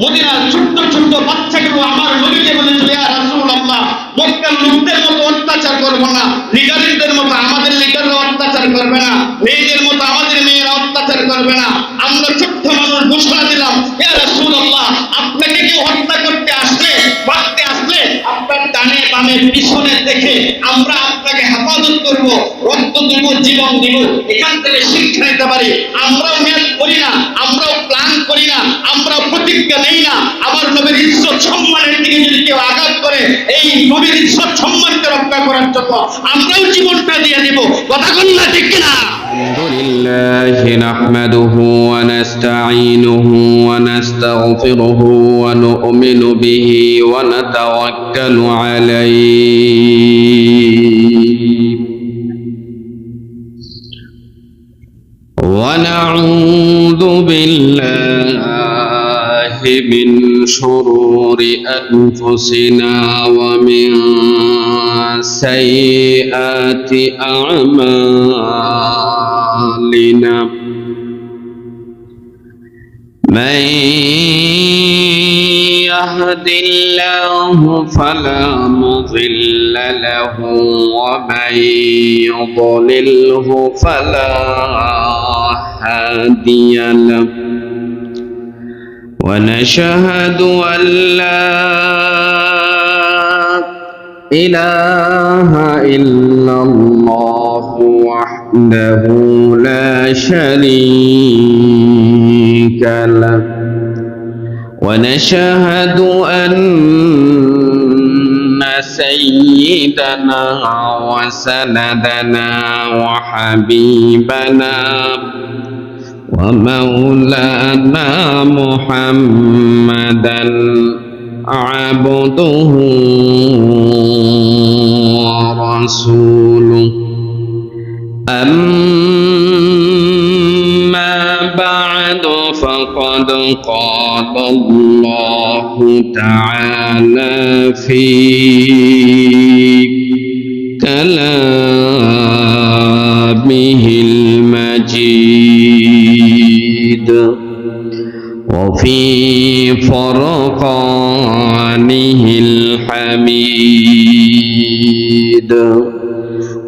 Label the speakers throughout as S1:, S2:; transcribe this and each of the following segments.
S1: মদিনার ছোট্ট ছোট্ট বাচ্চাগুলো আমার নবীকে বলেছিল, ইয়া রাসূলুল্লাহ, মক্কার লোকদের মতো অত্যাচার করবো না, লিডারদের মতো আমাদের লিডাররা অত্যাচার করবে না, মেয়েদের মতো আমাদের মেয়েরা অত্যাচার করবে না। আমরা ছোট্ট মানুষ ঘোষণা দিলাম, ইয়া রাসূলুল্লাহ, আপনাকে কেউ হত্যা করতে আসলে, মারতে আসলে আপনার ডানে বামে পিছনে দেখে আমরা আপনাকে হেফাজত করব, রক্ত দেব, জীবন দেব। এখান থেকে শিক্ষা নিতে পারি, আমরাও মেয়াদ করি না, আমরাও প্ল্যান করি না, আমরাও প্রতিজ্ঞা নেই না। আমার নবীর ইজ্জত সম্মানের দিকে যদি কেউ আঘাত করে, এই নবীর ইজ্জত সম্মানকে রক্ষা করার জন্য আমরাও জীবনটা দিয়ে দেব। কথা বল না, ঠিক কিনা?
S2: আলহামদুলিল্লাহ নাহমাদুহু ওয়া নাস্তাঈনুহু ওয়া নাস্তাগফিরুহু ওয়া নু'মিনু বিহি ওয়া নাতাওয়াক্কালু আলাইহি ওয়া নাউযু বিল্লাহি মিন শুরুরি আনফুসিনা ওয়া মিন সাইয়্যাতি আ'মালিনা মান ইয়াহদিল্লাহু ফালা মুযিল্লা লাহু ওয়া মান ইউদ্লিলহু ফালা হাদিয়া লাহু ونشهد أن لا إله إلا الله وحده لا شريك له ونشهد أن سيدنا وسندنا وحبيبنا ومولانا محمدا عبده ورسوله أما بعد فقد قال الله تعالى في كلامه المجيد وفي فرقانه الحميد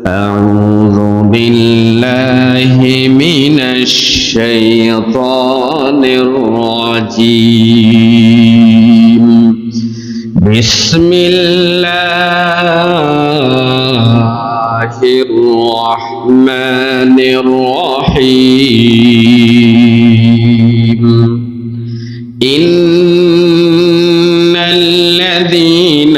S2: أعوذ بالله من الشيطان الرجيم بسم الله الرحمن الرحيم إن الذين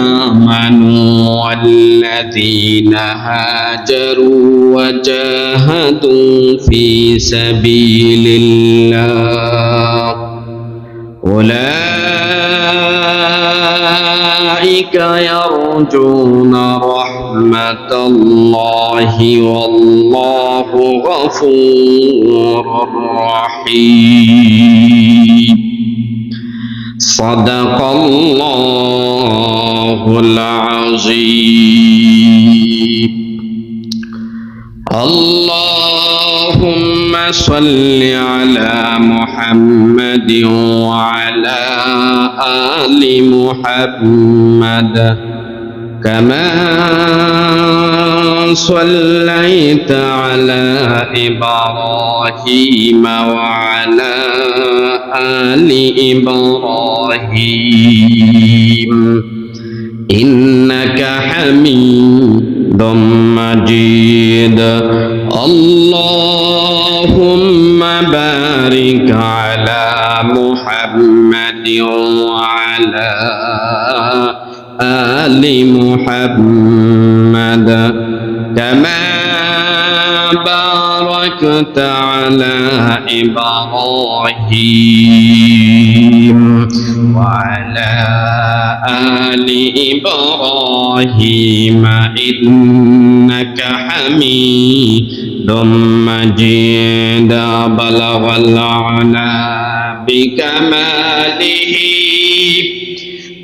S2: آمنوا والذين هاجروا وجاهدوا في سبيل الله أولئك يرجون رحمة الله والله غفور رحيم صدق الله العظيم اللهم صل على محمد وعلى آل محمد كما صليت على إبراهيم وعلى آل إبراهيم إنك حميد مجيد اللهم بارك على محمد وعلى آل محمد كما باركت على إبراهيم وعلى آل إبراهيم إنك حميد مجيد بلغ العلا بكماله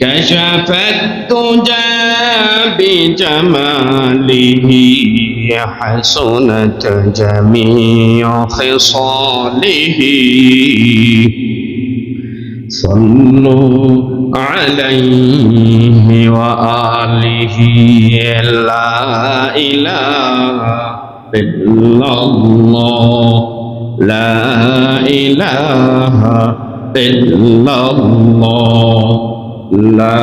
S2: كشف الدجى بجماله حسنت جميع خصاله صلوا عليه وآله لا إله إلا الله لا إله إلا الله لا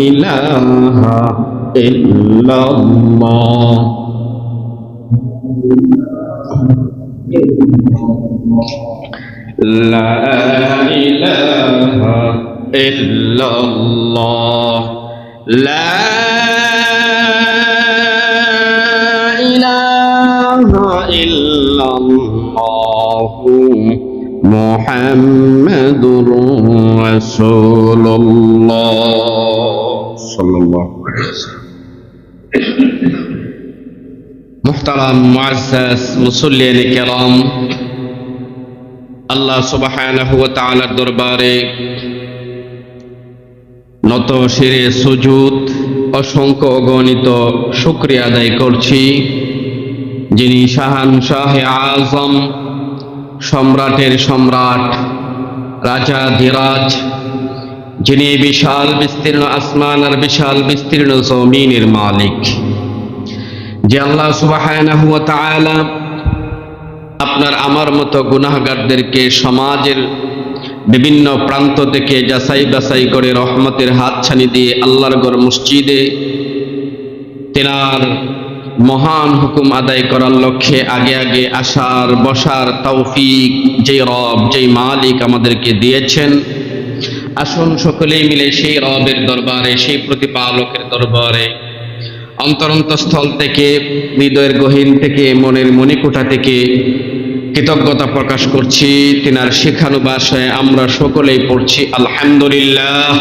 S2: إله إلا الله لا إله إلا الله لا إله إلا الله محمد رسول الله صلى الله عليه وسلم محترم মুআজ্জাজ মুসল্লিয়ান কিরাম আল্লাহ সুবহানাহু ওয়া তাআলার দরবারে নত শিরে সুজুদ অসংখ্য অগণিত শুকরিয়া আদায় করছি যিনি শাহানশাহে আযম সম্রাটের সম্রাট রাজাধিরাজ যিনি বিশাল বিস্তীর্ণ আসমান আর বিশাল বিস্তীর্ণ জমিনের মালিক যে আল্লাহ সুবহানাহু ওয়া তাআলা আপনার আমার মতো গুনাহগারদেরকে সমাজের বিভিন্ন প্রান্ত থেকে যাচাই বাছাই করে রহমতের হাতছানি দিয়ে আল্লাহর ঘর মসজিদে তেনার মহান হুকুম আদায় করার লক্ষ্যে আগে আগে আসার বসার তৌফিক যে রব যেই মালিক আমাদেরকে দিয়েছেন আসুন সকলেই মিলে সেই রবের দরবারে সেই প্রতিপালকের দরবারে অন্তরন্তস্থল থেকে হৃদয়ের গহীন থেকে মনের মণিকোঠা থেকে কৃতজ্ঞতা প্রকাশ করছি তিনার শেখানো ভাষায় আমরা সকলেই পড়ছি আলহামদুলিল্লাহ।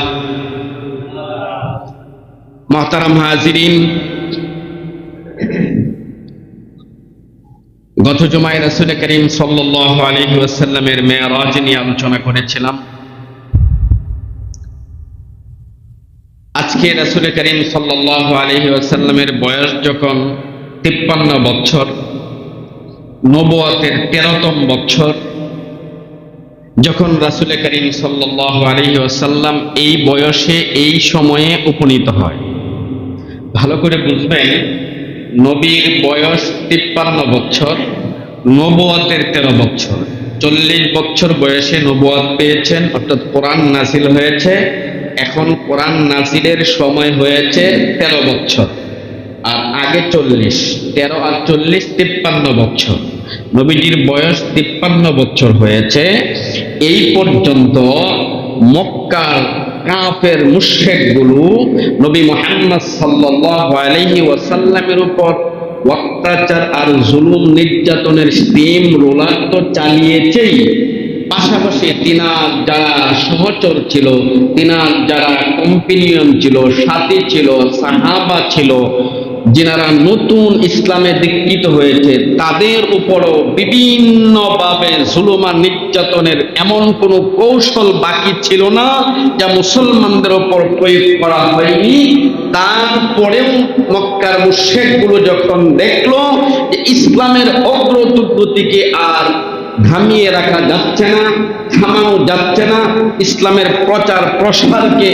S2: মুহতারাম হাজিরিন, গত জুমায় রাসূল করিম সাল্লাল্লাহু আলাইহি ওয়াসাল্লামের মেরাজ নিয়ে আলোচনা করেছিলাম। আজকে রাসূল করিম সাল্লাল্লাহু আলাইহি ওয়াসাল্লামের বয়স যখন 53 বছর, নবুয়তের 13তম বছর, যখন রাসূল করিম সাল্লাল্লাহু আলাইহি ওয়াসাল্লাম এই বয়সে এই সময়ে উপনীত হয়। ভালো করে বুঝবেন, নবীর বয়স 53 বছর, নবুয়তের 13 বছর, 40 বছর বয়সে নবুয়ত পেয়েছেন, অর্থাৎ কোরআন নাযিল হয়েছে। এখন কোরআন নাযিলের সময় হয়েছে 13 বছর, আর আগে 40, 13 আর 40 53 বছর। নবীজির বয়স 53 বছর হয়েছে। এই পর্যন্ত মক্কার কাফের মুশরিকগুলো নবী মুহাম্মদ সাল্লাল্লাহু আলাইহি ওয়াসাল্লামের উপর অত্যাচার আর জুলুম নির্যাতনের স্টিম রোলার তো চালিয়েছেই, পাশাপাশি তিনার যারা সহচর ছিল, তিনার যারা কম্পিনিয়ন ছিল, সাথী ছিল, সাহাবা ছিল, যিনারা নতুন ইসলামে দীক্ষিত হয়েছে, তাদের উপরও বিভিন্নভাবে জুলুম আর নির্যাতনের এমন কোনো কৌশল বাকি ছিল না যা মুসলমানদের উপর প্রয়োগ করা হয়নি। তারপরেও মক্কার মুশরিকগুলো যখন দেখলো যে ইসলামের অগ্রগতিকে আর থামিয়ে রাখা যাচ্ছে না, থামানো যাচ্ছে না, ইসলামের প্রচার প্রসারকে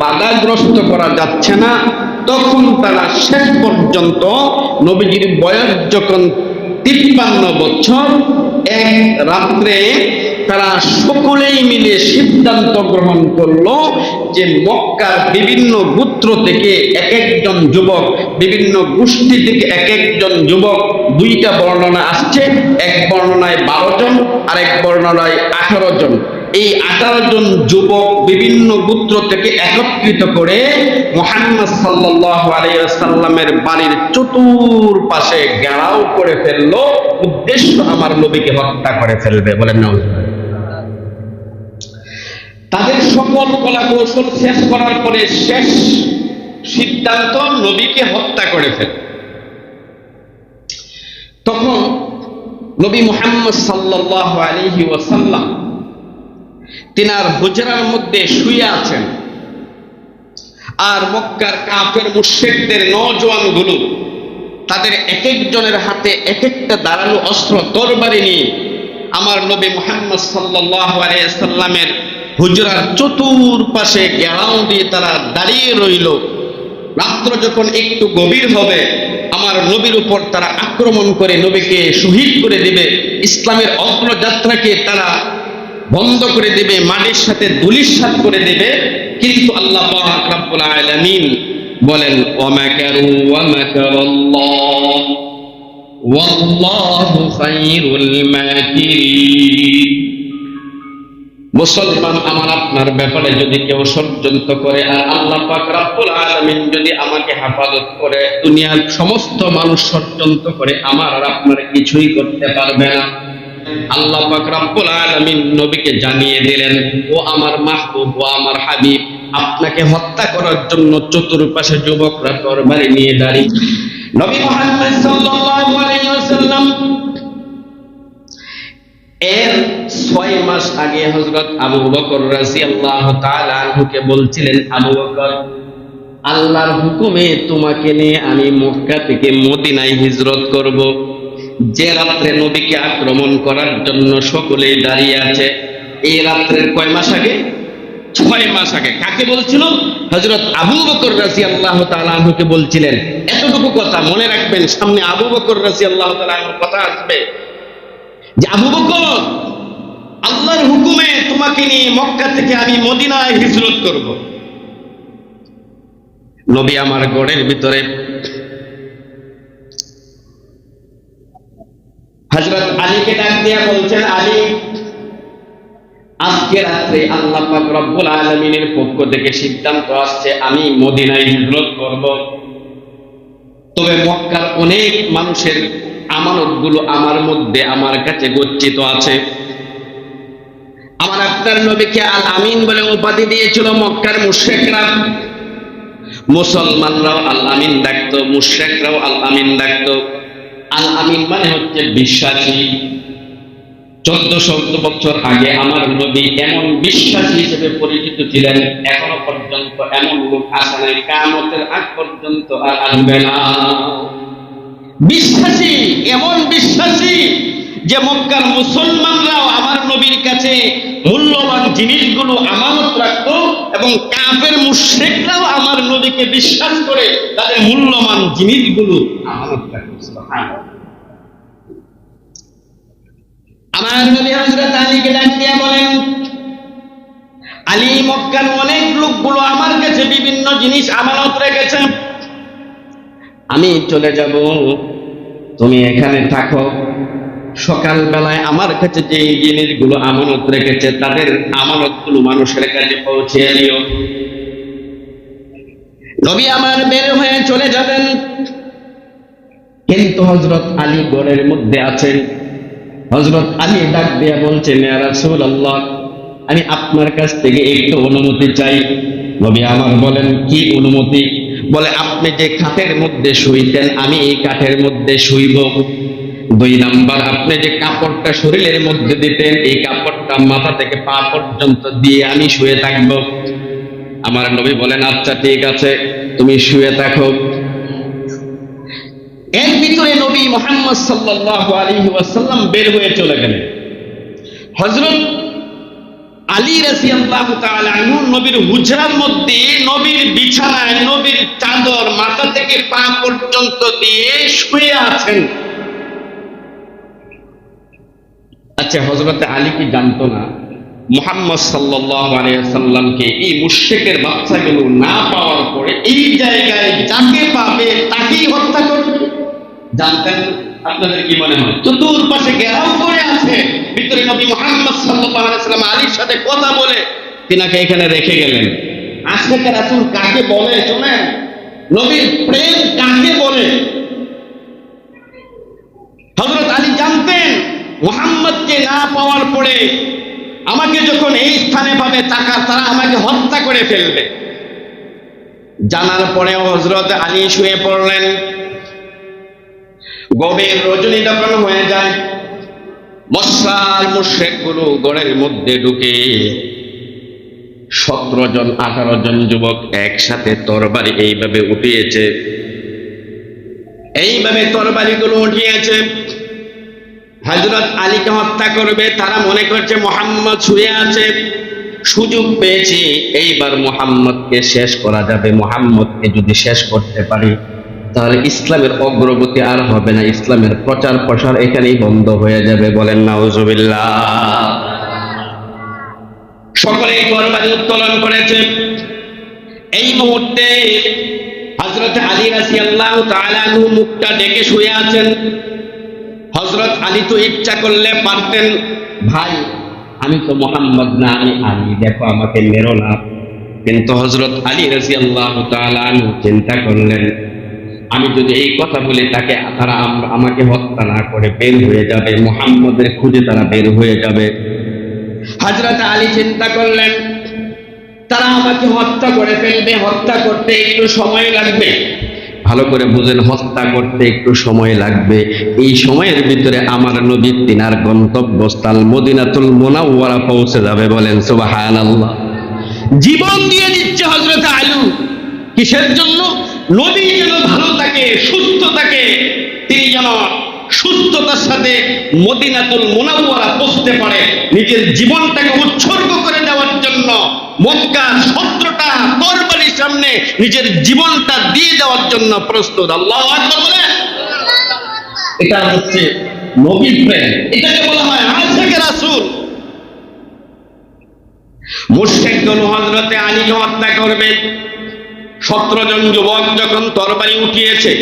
S2: বাধাগ্রস্ত করা যাচ্ছে না, তখন তারা শেষ পর্যন্ত নবীজির বয়স যখন 53 বছর, এক রাত্রে তারা সকলেই মিলে সিদ্ধান্ত গ্রহণ করলো যে মক্কার বিভিন্ন গোত্র থেকে এক একজন যুবক, বিভিন্ন গোষ্ঠী থেকে এক একজন যুবক, দুইটা বর্ণনা আসছে, এক বর্ণনায় 12 জন আর এক বর্ণনায় 18 জন। এই 18 জন যুবক বিভিন্ন গোত্র থেকে একত্রিত করে মুহাম্মদ সাল্লাল্লাহু আলাইহি ওয়াসাল্লামের বাড়ির চতুর্পাশে ঘেরাও করে ফেললো, উদ্দেশ্য আমার নবীকে হত্যা করে ফেলবে। বলেন না? তাদের সকল কলা কৌশল শেষ করার পরে শেষ সিদ্ধান্ত নবীকে হত্যা করে ফেলবে। তখন নবী মুহাম্মদ সাল্লাল্লাহু আলাইহি ওয়াসাল্লাম তিনার হুজরার মধ্যে শুয়ে আছেন, আর মক্কার কাফের মুশরিকদের নওজওয়ানগুলো তাদের এক একজনের হাতে এক একটা ধারালো অস্ত্র তরবারি নিয়ে আমার নবী মুহাম্মদ সাল্লাল্লাহু আলাইহি ওয়াসাল্লামের হুজরার চতুর্পাশে ঘেরাও দিয়ে তারা দাঁড়িয়ে রইল। রাত্র যখন একটু গভীর হবে, আমার নবীর উপর তারা আক্রমণ করে নবীকে শহীদ করে দিবে, ইসলামের অগ্রযাত্রাকে তারা বন্ধ করে দেবে, মাটির সাথে ধূলিসাৎ করে দেবে। কিন্তু আল্লাহ পাক রব্বুল আলামিন বলেন, ওয়ামাকারু ওয়ামাকারাল্লাহ ওয়াল্লাহু খায়রুল মাকিরিন। মুসলমান, আমার আপনার ব্যাপারে যদি কেউ ষড়যন্ত্র করে আর আল্লাহ পাক রব্বুল আলামিন যদি আমাকে হেফাজত করে, দুনিয়ার সমস্ত মানুষ ষড়যন্ত্র করে আমার আর আপনার কিছুই করতে পারবে না। আল্লাহ পাক রব্বুল আলামিন নবীকে জানিয়ে দিলেন, ও আমার মাহবুব, ও আমার হাবিব, আপনাকে হত্যা করার জন্য চতুর্পাশে যুবকরা তরবারি নিয়ে দাঁড়িয়ে। নবী মুহাম্মদ সাল্লাল্লাহু আলাইহি ওয়াসাল্লাম এর 6 মাস আগে হযরত আবু বকর রাদিয়াল্লাহু তাআলা আনহুকে বলছিলেন, আবু বকর, আল্লাহর হুকুমে তোমাকে নিয়ে আমি মক্কা থেকে মদিনায় হিজরত করব। যে রাত্রে নবীকে আক্রমণ করার জন্য সকলেই দাঁড়িয়ে আছে, এই রাত্রের কয় মাস আগে? 6 মাস আগে। কাকে বলছিল? হযরত আবু বকর রাদিয়াল্লাহু তাআলা আনহুকে বলছিলেন। এতটুকু কথা মনে রাখবেন, সামনে আবু বকর রাদিয়াল্লাহু তাআলা আনহুর কথা আসবে যে, আবু বকর, আল্লাহর হুকুমে তোমাকে নিয়ে মক্কা থেকে আমি মদিনায় হিজরত করব। নবী আমার ঘরের ভিতরে হযরত আলীকে ডাক দিয়া বলছেন, আলী, আজকে রাত্রে আল্লাহ পাক রব্বুল আলামিনের পক্ষ থেকে সিদ্ধান্ত আসছে আমি মদিনায় হিজরত করব। তবে মক্কার অনেক মানুষের আমানতগুলো আমার মধ্যে, আমার কাছে গচ্ছিত আছে। আমার আপনার নবীকে আল আমিন বলে উপাধি দিয়েছিল মক্কার মুশরিকরা। মুসলমানরাও আল আমিন ডাকতো, মুশরিকরাও আল আমিন ডাকতো। আল আমিন মানে হচ্ছে বিশ্বাসী। 1400 বছর আগে আমার নবী এমন বিশ্বাসী হিসেবে পরিচিত ছিলেন, এখনো পর্যন্ত এমন লোক আসে নাই, কিয়ামতের আগ পর্যন্ত আর আসবে না। বিশ্বাসী, এমন বিশ্বাসী যে মক্কার মুসলমানরাও আমার নবীর কাছে মূল্যবান জিনিসগুলো আমানত রাখতো এবং কাফের মুশরিকরাও আমার নবীকে বিশ্বাস করে তাদের মূল্যবান জিনিসগুলো আমানত রাখতো। সুবহানাল্লাহ। আমার নবী হযরত আলীকে ডাক দিয়ে বলেন, আলী, মক্কার অনেক লোকগুলো আমার কাছে বিভিন্ন জিনিস আমানত রেখেছে, আমি চলে যাব, তুমি এখানে থাকো। সকাল বেলায় আমার কাছে যে জিনিসগুলো আমানত রেখেছে তাদের আমানতগুলো মানুষের কাছে পৌঁছে দিও। নবী আমার বের হয়ে চলে যাবেন, কিন্তু হযরত আলী ঘরের মধ্যে আছেন। হযরত আলী ডাক দিয়ে বলছেন, ইয়া রাসূলুল্লাহ, আমি আপনার কাছ থেকে একটু অনুমতি চাই। নবী আমার বলেন, কি অনুমতি? বলে, আপনি যে খাটের মধ্যে শুইতেন আমি এই কাঠের মধ্যে শুইব। 2 নাম্বার, আপনি যে কাপড়টা শরীরের মধ্যে দিতেন এই কাপড়টা মাথা থেকে পা পর্যন্ত দিয়ে আমি শুয়ে থাকব। আমার নবী বলেন, আচ্ছা ঠিক আছে, তুমি শুয়ে থাকো। এর ভিতরে নবী মুহাম্মদ সাল্লাল্লাহু আলাইহি ওয়াসাল্লাম বের হয়ে চলে গেলেন। হযরত আলী রাদিয়াল্লাহু তাআলা আনহু নবীর হুজরার মধ্যে, নবীর বিছানায়, নবীর চাদর মাথা থেকে পা পর্যন্ত দিয়ে শুয়ে আছেন। আচ্ছা, হযরত আলী কি জানতো না মুহাম্মদ সাল্লাল্লাহু আলাইহি ওয়াসাল্লামকে এই মুশরিকের বাচ্চাগুলো না পাওয়ার পরে এই জায়গায় যাকে পাবে তাকেই হত্যা করবে? জানতেন? আপনাদের কি মনে হয়? চতুর্পাশে ঘেরাও করে আছে, ভিতরে নবী মুহাম্মদ সাল্লাল্লাহু আলাইহি ওয়াসাল্লাম আলীর সাথে কথা বলে তিনাকে এখানে রেখে গেলেন। আশিকে রাসূল কাকে বলে শুনেন? নবীর প্রেম কাকে বলে? হযরত আলী জানতেন মুহাম্মদকে না পাওয়ার পরে আমাকে যখন এই স্থানে পাবে তারা আমাকে হত্যা করে ফেলবে। জানার পরেও হযরত আলী শুয়ে পড়লেন। গভীর রজনী যখন হয়ে যায়, মশরার মুশরিকগুলো ঘরের মধ্যে ঢুকে 17 জন 18 জন যুবক একসাথে তরবারি এইভাবে উঠিয়েছে, এইভাবে তরবারিগুলো উঠিয়েছে। হযরত আলীকে হত্যা করবে। তারা মনে করছে মুহাম্মদ শুয়ে আছে, সুযোগ পেয়েছি, এইবার মুহাম্মদকে শেষ করা যাবে। মুহাম্মদকে যদি শেষ করতে পারি তাহলে ইসলামের অগ্রগতি আর হবে না, ইসলামের প্রচার প্রসার এখানেই বন্ধ হয়ে যাবে। বলেন নাউজুবিল্লাহ। সকলেই তরবারি উত্তোলন করেছে। এই মুহূর্তে হযরত আলী রাদিয়াল্লাহু তাআলা আনহু মুখটা ঢেকে শুয়ে আছেন। হযরত আলী তো ইচ্ছা করলে পারতেন, ভাই আমি তো মুহাম্মদ না, আমি আলী, দেখো আমাকে মেরো না। কিন্তু হযরত আলী রাদিয়াল্লাহু তাআলা আনহু চিন্তা করলেন, আমি যদি এই কথা বলি তাকে তারা আমাকে হত্যা না করে বের হয়ে যাবে, মুহাম্মদের খুঁজে তারা বের হয়ে যাবে। হযরত আলী চিন্তা করলেন, তারা আমাকে হত্যা করে ফেলবে, হত্যা করতে একটু সময় লাগবে। ভালো করে বুঝেন, হত্যা করতে একটু সময় লাগবে। এই সময়ের ভিতরে আমার নবী তিনার গন্তব্যস্থল মদিনাতুল মুনাওয়ারা পৌঁছে যাবে। বলেন সুবহানাল্লাহ। জীবন দিয়ে দিচ্ছে হযরত আলী। কিসের জন্য? নবী যেন ভালো থাকে, সুস্থ থাকে, তিনি যেন সুস্থতার সাথে মদিনাতুল মুনাওয়ারা পৌঁছতে পারে। নিজের জীবনটাকে উৎসর্গ করে দেওয়ার জন্য মক্কা 17টা তরবারির সামনে নিজের জীবনটা দিয়ে দেওয়ার জন্য প্রস্তুত। আল্লাহু আকবার বলে। এটা হচ্ছে নবীর প্রেম, এটাকে বলা হয় আশিকে রাসূল। মুশরিকগণ হযরতে আলীকে হত্যা করবে। 17 জন যুবক যখন তরবারি উঠিয়েছে,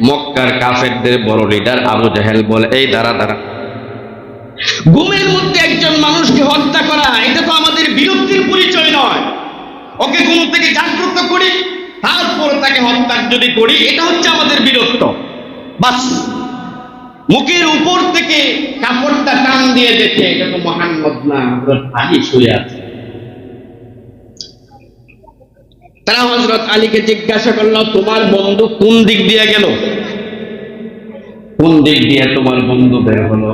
S2: মক্কার কাফেরদের বড় লিডার আবু জাহেল বলে, এই দাঁড়া দাঁড়া, ঘুমের মধ্যে একজন মানুষকে হত্যা করা এটা তো আমাদের বিরক্তির পরিচয় নয়। ওকে ঘুম থেকে জাগ্রত করি, তারপর তাকে হত্যা যদি করি, এটা হচ্ছে আমাদের বীরত্ব। বাস মুখের উপর থেকে কাপড়টা টান দিয়ে দেখে এটা তো মুহাম্মদ না, হযরত আলী শুয়ে আছে। তারা হযরত আলীকে জিজ্ঞাসা করলো, তোমার বন্ধু কোন দিক দিয়ে গেল? কোন দিক দিয়ে তোমার বন্ধু বের হলো?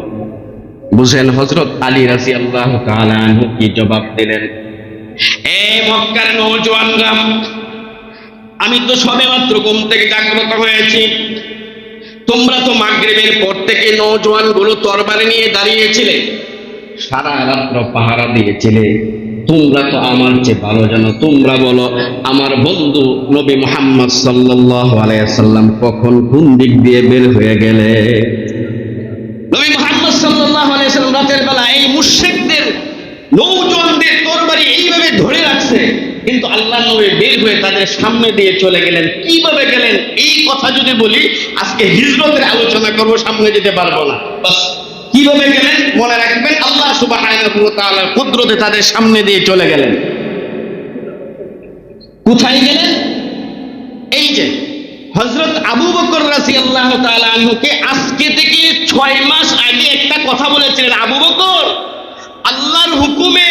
S2: বুঝেন হযরত আলী রাদিয়াল্লাহু তাআলা আনহু কি জবাব দিলেন? এ মক্কার নওজোয়ানরা, আমি তো সবেমাত্র ঘুম থেকে জাগ্রত হয়েছি। তোমরা তো মাগরিবের পর থেকে নওজোয়ানগুলো তরবারি নিয়ে দাঁড়িয়েছিলে, সারা রাত্র পাহারা দিয়েছিলে। তোমরা তো আমার চেয়ে ভালো জানো। তোমরা বলো আমার বন্ধু নবী মুহাম্মদ সাল্লাল্লাহু আলাইহি ওয়াসাল্লাম কখন কোন দিক দিয়ে বের হয়ে গেলে? নবী মুহাম্মদ সাল্লাল্লাহু আলাইহি ওয়াসাল্লাম রাতের বেলা এই মুশরিকদের নওজোয়ানদের তরবারি এইভাবে ধরে রাখছে, কিন্তু আল্লাহর নবী বের হয়ে তাদের সামনে দিয়ে চলে গেলেন। কিভাবে গেলেন এই কথা যদি বলি আজকে হিজরতের আলোচনা করব, সামনে যেতে পারবো না। বাস কিভাবে গেলেন মনে রাখবেন, আল্লাহ সুবহানাহু ওয়া তাআলার কুদরতে তাদের সামনে দিয়ে চলে গেলেন। কোথায় গেলেন? এই যে হযরত আবু বকর রাদিয়াল্লাহু তাআলা আনহুকে আজকে থেকে 6 মাস আগে একটা কথা বলেছিলেন, আবু বকর আল্লাহর হুকুমে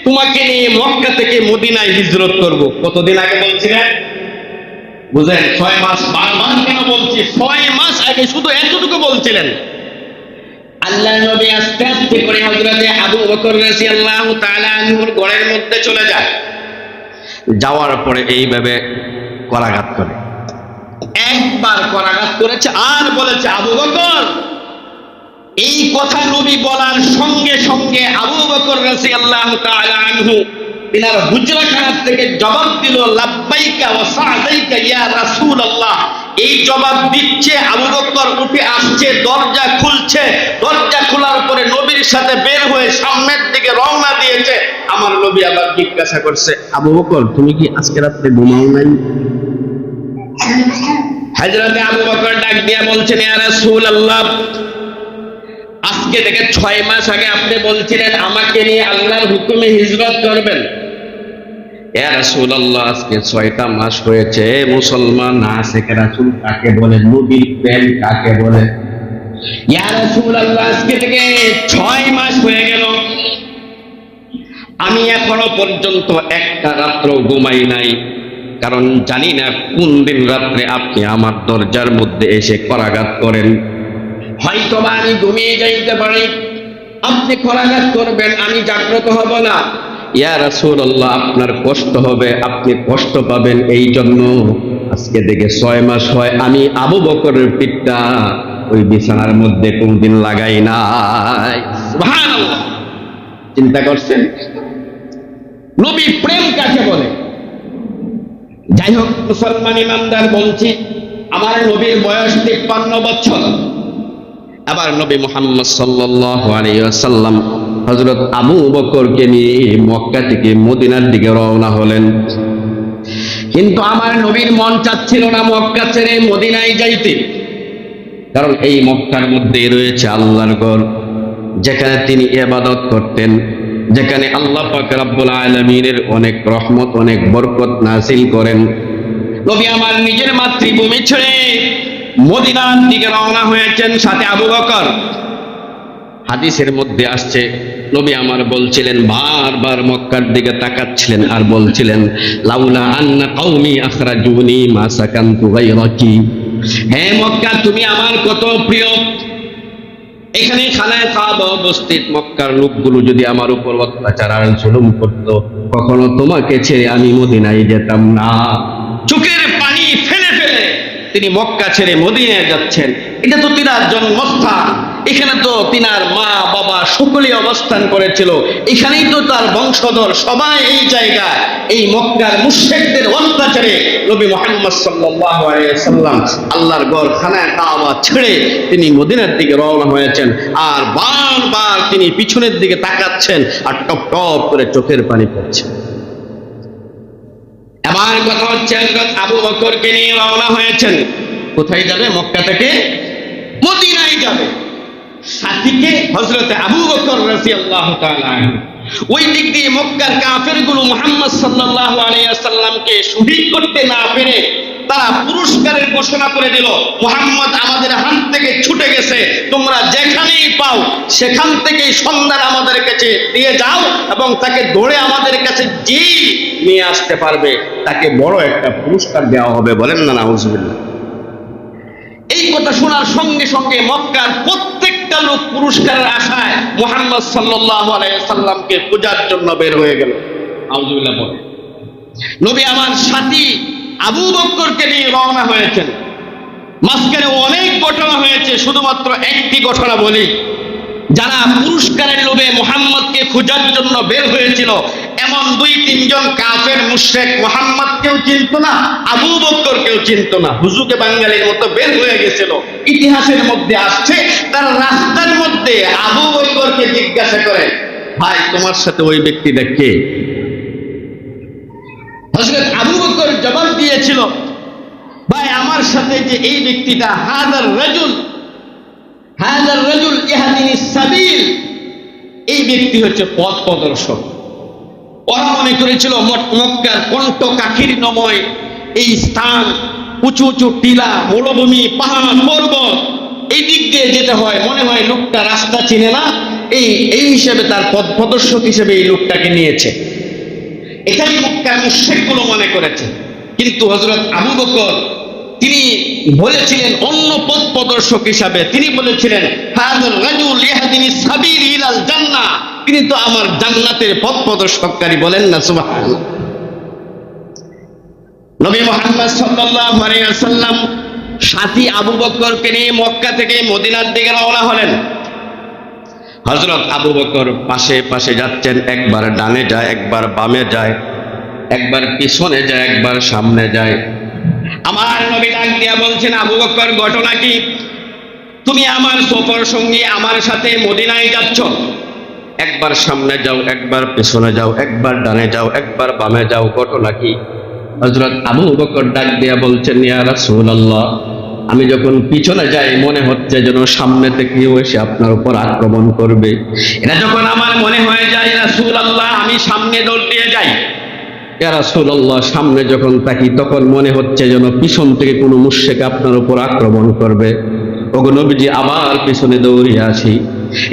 S2: তোমাকে নিয়ে মক্কা থেকে মদিনায় হিজরত করব। কতদিন আগে বলছিলেন? বুঝেন 6 মাস। বারবার কেন বলছি? 6 মাস আগে শুধু এতটুকু বলছিলেন। আল্লাহ নবী আস্তে আস্তে করে হযরতে আবু বকর রাদিয়াল্লাহু তাআলা আনহুর ঘরের মধ্যে চলে যায়। যাওয়ার পরে এইভাবে করাঘাত করে, একবার করাঘাত করেছে আর বলেছে, আবু বকর। এই কথা নবী বলার সঙ্গে সঙ্গে আবু বকর রাদিয়াল্লাহু তাআলা আনহু তিনার হুজরাখানা থেকে জবাব দিল, লাব্বাইকা ওয়া সা'দাইকা ইয়া রাসূলুল্লাহ। এই জবাব দিচ্ছে, আবু বকর উঠে আসছে, দরজা খুলছে। দরজা খোলার পরে নবীর সাথে বের হয়ে সামনের দিকে রওনা দিয়েছে। আমার নবী আবার জিজ্ঞাসা করছে, আবু বকর তুমি কি আজকে রাতে ঘুমাও নাই? হযরতে আবু বকর ডাক দিয়ে বলছেন, ইয়া রাসূলুল্লাহ, আজকে থেকে 6 মাস আগে আপনি বলছিলেন আমাকে নিয়ে আল্লাহর হুকুমে হিজরত করবেন। ইয়া রাসূলুল্লাহ, আজকে 6টা মাস হয়েছে। মুসলমান আশিকে রাসূল কাকে বলে? নবীর প্রেম কাকে বলে? ইয়া রাসূলুল্লাহ, আজকে থেকে 6 মাস হয়ে গেল, আমি এখনো পর্যন্ত একটা রাত্র ঘুমাই নাই, কারণ জানি না কোন দিন রাত্রে আপনি আমার দরজার মধ্যে এসে করাঘাত করেন। হয়তোবা আমি ঘুমিয়ে যাইতে পারি, আপনি করাঘাত করবেন, আমি জাগ্রত হব না। ইয়া রাসূলুল্লাহ, আপনার কষ্ট হবে, আপনি কষ্ট পাবেন, এই জন্য আজকে থেকে 6 মাস হয় আমি আবু বকরের পিঠটা ওই বিছানার মধ্যে কোনদিন লাগাই নাই। সুবহানাল্লাহ। চিন্তা করছেন? নবী প্রেম কাকে বলে? যাই হোক, মুসলমান ইমানদার বলছে আমার নবীর বয়স 53 বছর। আবার নবী মুহাম্মদ সাল্লাল্লাহু আলাইহি ওয়াসাল্লাম হযরত আবু বকরকে নিয়ে মক্কা থেকে মদিনার দিকে রওনা হলেন। কিন্তু আমার নবীর মন চাচ্ছিল না মক্কা ছেড়ে মদিনায় যাইতে, কারণ এই মক্কার মধ্যে রয়েছে আল্লাহর ঘর, যেখানে তিনি ইবাদত করতেন, যেখানে আল্লাহ পাক রব্বুল আলামিনের অনেক রহমত, অনেক বরকত নাযিল করেন। নবী আমার নিজের মাতৃভূমি ছেড়ে মদিনার দিকে রওনা হয়েছেন, সাথে আবু বকর। হাদিসের মধ্যে আসছে নবী আমার বলছিলেন, বারবার মক্কার দিকে তাকাচ্ছিলেন আর বলছিলেন, লাউলা আন্না কওমি আখরাজুনি মা সাকানতু গায়রাকি। হে মক্কা, তুমি আমার কত প্রিয়, এখানে খানায় কাবা উপস্থিত মক্কার লোকগুলো যদি আমার উপর অত্যাচার আর জুলুম করত, কখনো তোমাকে ছেড়ে আমি মদিনায় যেতাম না। চোখের পানি ফেলে ফেলে তিনি মক্কা ছেড়ে মদিনায় যাচ্ছেন। এটা তো তিনার জন্মস্থান, এখানে তো তিনার মা বাবা সকলেই অবস্থান করেছিল, এখানেই তো তার বংশধর সবাই এই জায়গায়। এই মক্কার মুশরিকদের অত্যাচারে নবী মুহাম্মদ সাল্লাল্লাহু আলাইহি ওয়াসাল্লাম আল্লাহর ঘর খানায় কাবা ছেড়ে তিনি মদিনার দিকে রওনা হয়েছেন। আর বারবার তিনি পিছনের দিকে তাকাচ্ছেন আর টপ টপ করে চোখের পানি পড়ছে। আমার কথা হচ্ছে, হযরত আবু বকরকে নিয়ে রওনা হয়েছেন। কোথায় যাবে? মক্কা থেকে মদিনায় যাবে। সাথীকে হযরত আবু বকর রাদিয়াল্লাহু তাআলা আনহু। ওই দিক দিয়ে মক্কার কাফেরগুলো মুহাম্মদ সাল্লাল্লাহু আলাইহি ওয়াসাল্লামকে শহীদ করতে না পেরে তারা পুরস্কারের ঘোষণা করে দিল, মুহাম্মদ আমাদের হাত থেকে ছুটে গেছে, তোমরা যেখানেই পাও সেখান থেকেই সন্ধান আমাদের কাছে দিয়ে যাও এবং তাকে ধরে আমাদের কাছে যেই নিয়ে আসতে পারবে তাকে বড় একটা পুরস্কার দেওয়া হবে। বলেন না নাউজুবিল্লাহ। এই কথা শোনার সঙ্গে সঙ্গে মক্কার প্রত্যেকটা লোক পুরস্কারের আশায় মুহাম্মদ সাল্লাল্লাহু আলাইহি ওয়াসাল্লামকে পূজার জন্য বের হয়ে গেল। নাউজুবিল্লাহ বলে নবী আমার সাথী আবু বকরকে নিয়ে রওনা হয়েছেন। মাঝখানে অনেক ঘটনা হয়েছে, শুধুমাত্র একটি ঘটনা বলি। যারা পুরস্কারের লোভে মুহাম্মদকে খোঁজার জন্য বের হয়েছিল, এমন 2-3 জন কাফের মুশরিক মুহাম্মদকেও চিনত না, আবু বকরকেও চিনত না, হুজুকে বাঙালির মতো বের হয়ে গেছিল। ইতিহাসের মধ্যে আসছে তারা রাস্তার মধ্যে আবু বকরকে জিজ্ঞাসা করে, ভাই তোমার সাথে ওই ব্যক্তিটা কে? হযরত আবু বকর জবাব দিয়েছিল, ভাই আমার সাথে যে এই ব্যক্তিটা, হাযার রাজুল ইহদিনিস সাবিল, এই ব্যক্তি হচ্ছে পথ প্রদর্শক। ওরা মনে করেছিল মক্কার কণ্টকাকীর্ণময় এই স্থান, উঁচু উঁচু টিলা, মরুভূমি, পাহাড় পর্বত, এই দিক দিয়ে যেতে হয়, মনে হয় লোকটা রাস্তা চিনে না, এই হিসেবে তার পথ প্রদর্শক হিসেবে এই লোকটাকে নিয়েছে। এটাই মক্কার মুশরিকগুলো মনে করেছে। কিন্তু হযরত আবু বকর তিনি বলেছিলেন অন্য পথ প্রদর্শক হিসাবে, তিনি বলেছিলেন হাযার রাজুল ইয়াহদিনিস সাবিল ইলাল জান্নাহ, তিনি তো আমার জান্নাতের পথ প্রদর্শককারী। বলেন না সুবহানাল্লাহ। নবী মুহাম্মদ সাল্লাল্লাহু আলাইহি ওয়াসাল্লাম সাথী আবু বকরকে নিয়ে মক্কা থেকে মদিনার দিকে রওনা হলেন। হযরত আবু বকর পাশে পাশে যাচ্ছেন, একবার ডানে যায়, একবার বামে যায়, একবার পিছনে যায়, একবার সামনে যায়। আমার নবী ডাক দিয়া বলছেন, আবু বকর ঘটনা কি? তুমি আমার সফর সঙ্গী, আমার সাথে মদিনায় যাচ্ছ, একবার সামনে যাও, একবার পিছনে যাও, একবার ডানে যাও, একবার বামে যাও, ঘটনা কি? হযরত আবু বকর ডাক দিয়া বলছেন, ইয়া রাসূলুল্লাহ, আমি যখন পিছনে যাই মনে হচ্ছে যেন সামনে থেকে কেউ এসে আপনার উপর আক্রমণ করবে। এটা যখন আমার মনে হয়ে যায় রাসূলুল্লাহ, আমি সামনে দৌড় দিয়ে যাই। ইয়া রাসূলুল্লাহ, সামনে যখন তাকি তখন মনে হচ্ছে যেন পিছন থেকে কোনো মুশরিক আপনার উপর আক্রমণ করবে। ওগো নবীজি, আবার পিছনে দৌড়িয়ে আসি।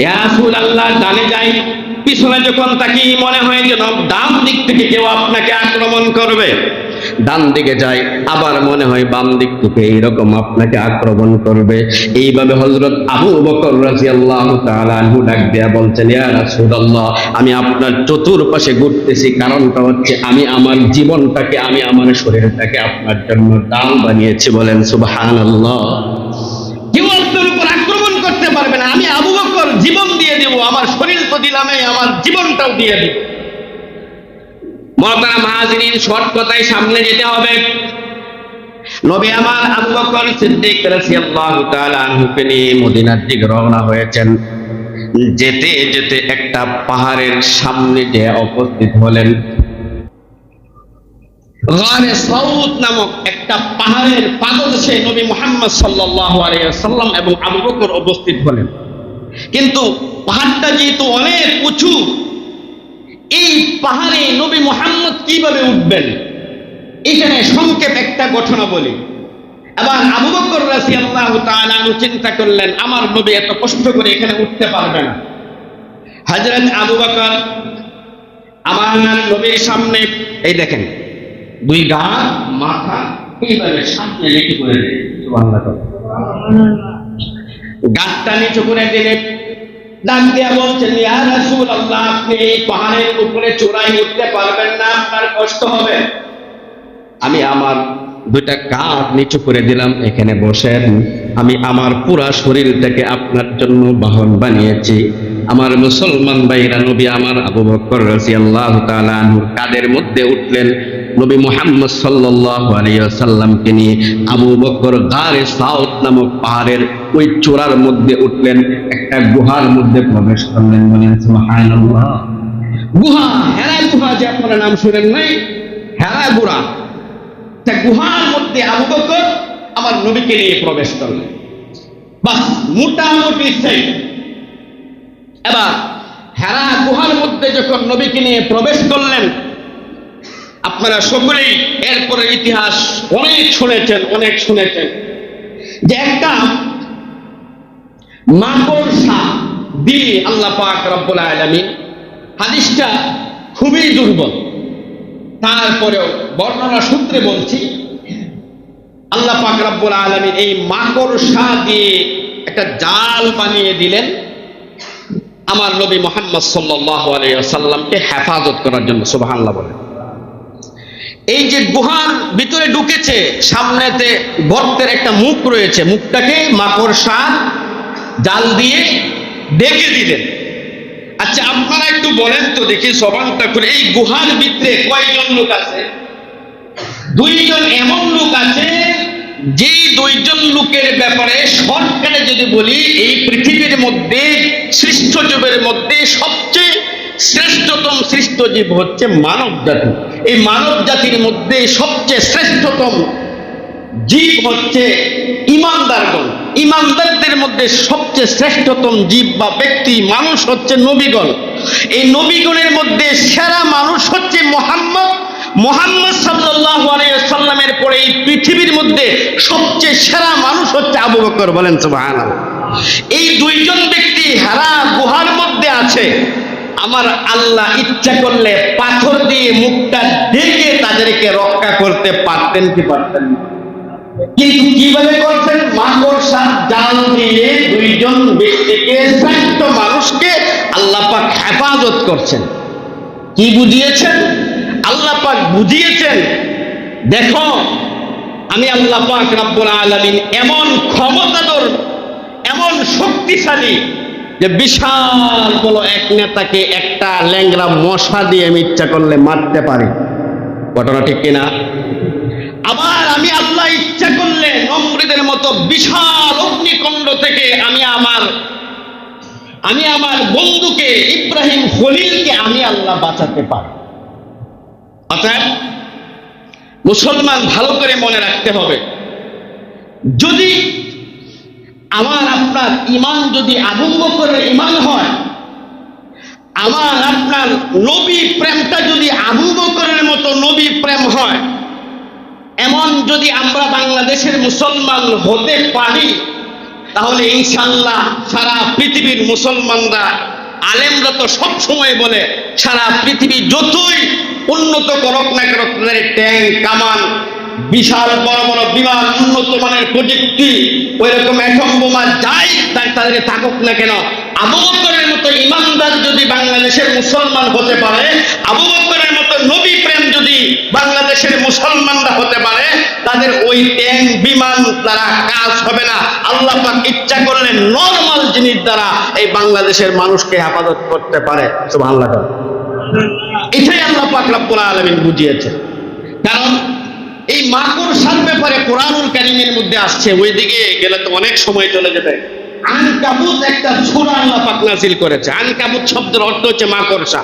S2: ইয়া রাসূলুল্লাহ, ডানে যাই, পিছনে যখন তাকি মনে হয় যেন ডান দিক থেকে কেউ আপনাকে আক্রমণ করবে। ডান দিকে যায়, আবার মনে হয় বাম দিক থেকে এইরকম আপনাকে আক্রমণ করবে। এইভাবে হযরত আবু বকর রাদিয়াল্লাহু তাআলা আনহু ডাক দেয়া বলছেন, ইয়া রাসূলুল্লাহ, আমি আপনার চতুর্পাশে ঘুরতেছি, কারণটা হচ্ছে আমি আমার জীবনটাকে, আমি আমার শরীরটাকে আপনার জন্য দান বানিয়েছি। বলেন সুবহানাল্লাহ। কেউ আপনার উপর আক্রমণ করতে পারবে না, আমি আবু বকর জীবন দিয়ে দেব, আমার শরীর তো দিলামই, আমার জীবনটাও দিয়ে দেব। মহতারাম হাজিরিন, শর্ট কথায় সামনে যেতে হবে। নবী আমার আবু বকর সিদ্দিক রাদিয়াল্লাহু তাআলা আনহুকে নিয়ে মদিনার দিকে রওনা হয়েছেন। যেতে যেতে একটা পাহাড়ের সামনে যে উপস্থিত হলেন। গারে সাউদ নামক একটা পাহাড়ের পাদদেশে নবী মুহাম্মদ সাল্লাল্লাহু আলাইহি ওয়াসাল্লাম এবং আবু বকর উপস্থিত হলেন। কিন্তু পাহাড়টা যেহেতু অনেক উঁচু, এই পাহাড়ে নবী মুহাম্মদ কিভাবে উঠবেন, এখানে সংক্ষেপ একটা ঘটনা বলি। এবার আবু বকর রাদিয়াল্লাহু তাআলা চিন্তা করলেন, আমার নবী এত কষ্ট করে এখানে উঠতে পারবে না। হযরত আবু বকর আমার নবীর সামনে, এই দেখেন, দুই গা মাথা এইভাবে সামনে রেখে করে দিলেন। সুবহানাল্লাহ। গাঁটটা নিচু করে দিলেন, ডাক দিয়া বলছেন, ইয়া রাসূলুল্লাহ, আপনি এই পাহাড়ের উপরে চূড়ায় উঠতে পারবেন না, আপনার কষ্ট হবে। আমি আমার দুইটা কাঁধ নিচু করে দিলাম, এখানে বসেন। আমি আমার পুরা শরীরটাকে আপনার জন্য বাহন বানিয়েছি। আমার মুসলমান ভাইরা, নবী আমার আবু বকর রাদিয়াল্লাহু তাআলা আনহুর কাঁধের মধ্যে উঠলেন। নবী মুহাম্মদ সাল্লাল্লাহু আলাইহি ওয়াসাল্লামকে নিয়ে আবু বকর গারে সাউদ নামক পাহাড়ের ওই চূড়ার মধ্যে উঠলেন। একটা গুহার মধ্যে প্রবেশ করলেন। বলেন সুবহানাল্লাহ। গুহা, হেরা গুহা, যে আপনারা নাম শুনেন নাই, হেরা গুহা। গুহার মধ্যে আবু বকর আমার নবীকে নিয়ে প্রবেশ করলেন। বাস, মোটামুটি সেই। এবার হেরা গুহার মধ্যে যখন নবীকে নিয়ে প্রবেশ করলেন, আপনারা সকলেই এরপরে ইতিহাস অনেক শুনেছেন যে একটা মাকড়সা দিয়ে আল্লাহ পাক রব্বুল আলামিন, হাদিসটা খুবই দুর্বল, তারপরেও বর্ণনা সূত্রে বলছি, আল্লাহ পাক রব্বুল আলামিন এই মাকড়সা দিয়ে একটা জাল বানিয়ে দিলেন আমার নবী মুহাম্মদ সাল্লাল্লাহু আলাইহি ওয়াসাল্লামকে হেফাজত করার জন্য। সুবহানাল্লাহ বলেন। এই যে গুহার ভিতরে ঢুকেছে, সামনেতে গর্তের একটা মুখ রয়েছে, মুখটাকে মাকড়সা জাল দিয়ে ঢেকে দিলেন। আচ্ছা, আপনারা একটু বলেন তো দেখি, সবানটা করে, এই গুহার ভিতরে কয়জন লোক আছে? দুইজন এমন লোক আছে, যে দুইজন লোকের ব্যাপারে শর্টকাটে যদি বলি, এই পৃথিবীর মধ্যে সৃষ্ট জীবের মধ্যে সবচেয়ে শ্রেষ্ঠতম সৃষ্ট জীব হচ্ছে মানব জাতি। এই মানব জাতির মধ্যে সবচেয়ে শ্রেষ্ঠতম জীব হচ্ছে ইমানদারগণ। ইমানদারদের মধ্যে সবচেয়ে শ্রেষ্ঠতম জীব বা ব্যক্তি মানুষ হচ্ছে নবীগণ। এই নবীগণের মধ্যে সেরা মানুষ হচ্ছে মুহাম্মদ সাল্লাল্লাহু আলাইহি ওয়াসাল্লামের পরে এই পৃথিবীর মধ্যে সবচেয়ে সেরা মানুষ হচ্ছে আবু বকর। বলেন সুবহানাল্লাহ। এই দুইজন ব্যক্তি হেরা গুহার মধ্যে আছে। আমার আল্লাহ ইচ্ছা করলে পাথর দিয়ে মুখটা ঢেকে তাদেরকে রক্ষা করতে পারতেন কি পারতেন না? কিন্তু কিভাবে করছেন? মাকড়সার জাল দিয়ে দুইজন ব্যক্তিকে, শ্রেষ্ঠ মানুষকে আল্লাহ পাক হেফাজত করছেন। কি বুঝিয়েছেন? আল্লাহ পাক বুঝিয়েছেন, দেখো আমি আল্লাহ পাক রব্বুল আলামিন এমন ক্ষমতাধর, এমন শক্তিশালী, যে বিশাল বড় এক নেতাকে একটা ল্যাংড়া মশা দিয়ে আমি ইচ্ছা করলে মারতে পারি। ঘটনা ঠিক কিনা? আবার আমি আল্লাহ ইচ্ছা করলে নমরুদের মতো বিশাল অগ্নিকুণ্ড থেকে আমি আমার বন্ধুকে ইব্রাহিম খলিলকে আমি আল্লাহ বাঁচাতে পারি। অতএব মুসলমান ভালো করে মনে রাখতে হবে, যদি আমার আপনার ইমান যদি আবু বকরের ইমান হয়, আমার আপনার নবী প্রেমটা যদি আবু বকরের মতো নবী প্রেম হয়, এমন যদি আমরা বাংলাদেশের মুসলমান হতে পারি, তাহলে ইনশাআল্লাহ সারা পৃথিবীর মুসলমানরা, আলেমরা তো সব সময় বলে, সারা পৃথিবী যতই উন্নত করুক না করুক, ট্যাঙ্ক, কামান, বিশাল বড় বড় বিমান, উন্নত মানের প্রযুক্তি, ওই রকম অ্যাটম বোমা যাই তাদের থাকুক না কেন, আবু বকরের মতো ইমানদার যদি বাংলাদেশের মুসলমান হতে পারে, আবু বকরের মতো নবী প্রেম যদি বাংলাদেশের মুসলমানরা হতে পারে, তাদের ওই ট্যাঙ্ক, বিমান দ্বারা কাজ হবে না। আল্লাহ পাক ইচ্ছা করলে নরমাল জিনিস দ্বারা এই বাংলাদেশের মানুষকে হেফাজত করতে পারে। সুবহানাল্লাহ।
S1: এটাই আল্লাহ পাক রব্বুল আলামিন বুঝিয়েছেন। কারণ এই মাকড়সার ব্যাপারে কোরআনুল কারীমের মধ্যে আসছে, ওইদিকে গেলে তো অনেক সময় চলে যাবে। আনকাবুত একটা সূরা আল্লাহ পাক নাযিল করেছে। আনকাবুত শব্দের অর্থ হচ্ছে মাকড়সা।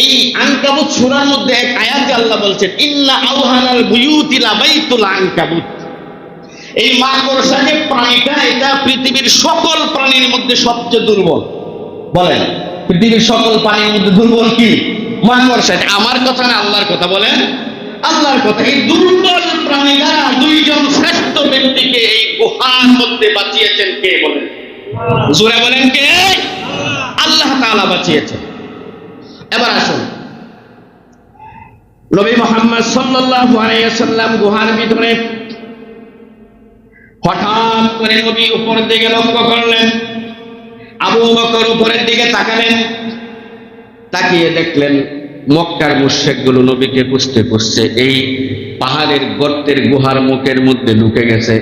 S1: এই আনকাবুত সূরার মধ্যে এক আয়াতে আল্লাহ বলছেন, ইন্না আওহানাল বুয়ুতি লাবাইতুল আনকাবুত। এই মাকড়সা যে প্রাণীটা, এটা পৃথিবীর সকল প্রাণীর মধ্যে সবচেয়ে দুর্বল। বলেন, পৃথিবীর সকল প্রাণীর মধ্যে দুর্বল কি? মাকড়সা। আমার কথা না আল্লাহর কথা? বলেন, আল্লাহর কথা। এই দুর্বল প্রাণীরা দুইজন শ্রেষ্ঠ ব্যক্তিকে এই গুহার মধ্যে বাঁচিয়েছেন। কে? বলেন, জোরে বলেন, কে? আল্লাহ তাআলা বাঁচিয়েছেন। এবার আসুন, নবী মুহাম্মদ সাল্লাল্লাহু আলাইহি ওয়াসাল্লাম গুহার ভিতরে, হঠাৎ করে নবী উপরের দিকে লক্ষ্য করলেন। আবু বকর উপরের দিকে তাকালেন, তাকিয়ে দেখলেন মক্কার মুশরিকগুলো নবীকে খুঁজতে খুঁজতে এই পাহাড়ের গর্তের গুহার মুখের মধ্যে ঢুকে গেছে।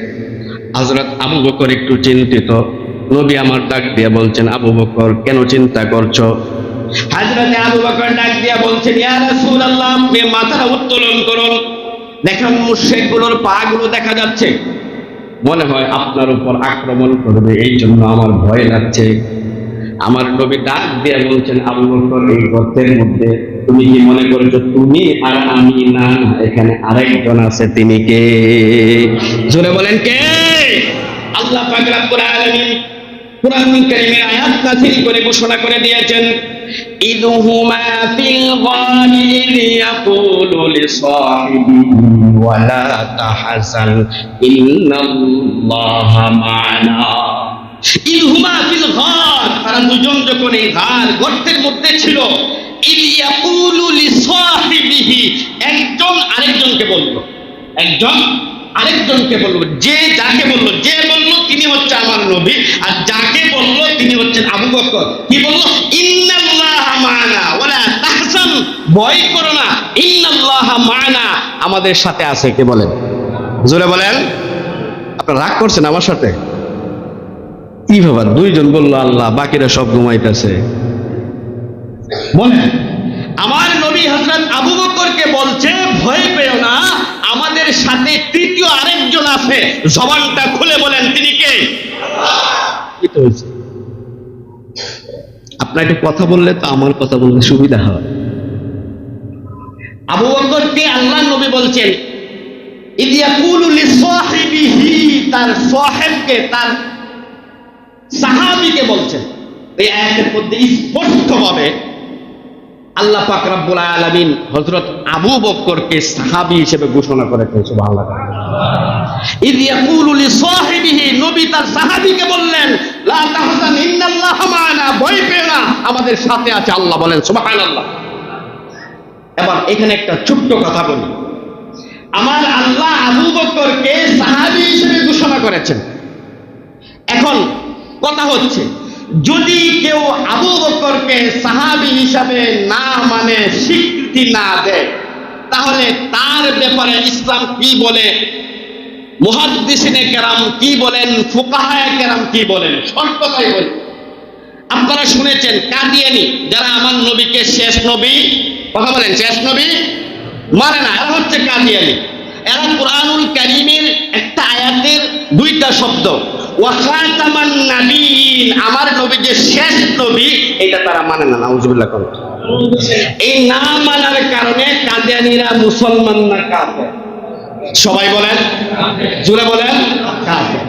S1: হযরত আবু বকর একটু চিন্তিত। নবী আমার ডাক দিয়ে বলছেন, আবু বকর কেন চিন্তা করছো? হযরত আবু বকর ডাক দিয়ে বলছেন, ইয়া রাসূলুল্লাহ, আপনি মাথা উত্তোলন করুন, দেখেন মুশরিকগুলোর পা গুলো দেখা যাচ্ছে, মনে হয় আপনার উপর আক্রমণ করবে, এই জন্য আমার ভয় লাগছে। আমার নবী ডাক দিয়ে বলছেন, আবু বকর, এই গর্তের মধ্যে তুমি কি মনে করছো তুমি আর আমি? না, এখানে আরেকজন আছে। তিনি কে? জোরে বলেন, কে? আল্লাহ পাক রব্বুল আলামিন কুরআনুল কারীমের আয়াত নাযিল করে ঘোষণা করে দিয়েছেন, ইযহুমা ফিল গারি ইয়াকুলু লিসাহিবিহি ওয়ালা তাহজান ইন্নাল্লাহা মা'ানা। ইযহুমা ফিল গার, তারা দুজন যখন এই গর্তের মধ্যে ছিল, ইয়াকুলু লিসাহিবিহি, একজন আরেকজনকে বলল, একজন আরেকজনকে বলল। যে যাকে বলল, যে বলল তিনি হচ্ছে আমার নবী, আর যাকে বলল তিনি হচ্ছেন আবু বকর। কি বলল? ইন্নাল্লাহা মা'ানা ওয়ালা তাহজান, ভয় করো না, ইন্নাল্লাহা মা'ানা, আমাদের সাথে আছে। কে? বলেন, জোরে বলেন। আপনারা রাগ করছেন আমার সাথে? কি বাবা, দুইজন বলল আল্লাহ, বাকিরা সব ঘুমাইতেছে। বলেন, আমার নবী হযরত আবু বকরকে বলছে, ভয় পেও না, আমাদের সাথে তৃতীয় আরেকজন আছে। জবানটা খুলে বলেন, তিনি কে? কি তো হয়েছে? আপনার একটু কথা বললে তো আমার কথা বলতে সুবিধা হয়। আবু বকরকে আল্লাহ নবী বলছেন, ইয ইয়াকুলু লিসাহিবিহি, তার সাহেবকে, তার সাহাবীকে বলছেন। এই আয়াতের মধ্যে স্পষ্টভাবে আল্লাহ পাক রব্বুল আলামিন হযরত আবু বকরকে সাহাবী হিসেবে ঘোষণা করেছেন। সুবহানাল্লাহ। ইয ইয়াকুলু লিসাহিবিহি, নবী তার সাহাবীকে বললেন, লা তাহজান ইন্নাল্লাহা মা'ানা, ভয় পেও না, আমাদের সাথে আছে আল্লাহ। বলেন সুবহানাল্লাহ। এবার এখানে একটা ছোট্ট কথা বলি। আমার আল্লাহ আবু বকরকে সাহাবী হিসেবে ঘোষণা করেছেন। এখন কথা হচ্ছে, যদি কেউ আবু বকরকে সাহাবী হিসাবে না মানে, স্বীকৃতি না দেয়, তাহলে তার ব্যাপারে ইসলাম কি বলে, মুহাদ্দিসিনে কেরাম কি বলেন, ফুকাহায়ে কেরাম কি বলেন? সব কথাই বলি। আপনারা শুনেছেন কাদিয়ানী, যারা আমার নবীকে শেষ নবী, কথা বলেন, শেষ নবী মানে না, এরা হচ্ছে কাদিয়ানী। এরা কুরআনুল কারীমের একটা আয়াতের দুইটা শব্দ, ওয়া খাতামান নাবিয়্যিন, আমার নবী যে শেষ নবী, এটা তারা মানে না। নাউযুবিল্লাহ। এই না মানার কারণে কাদিয়ানীরা মুসলমান না কাফের? সবাই বলেন, জোরে বলেন, কাফের।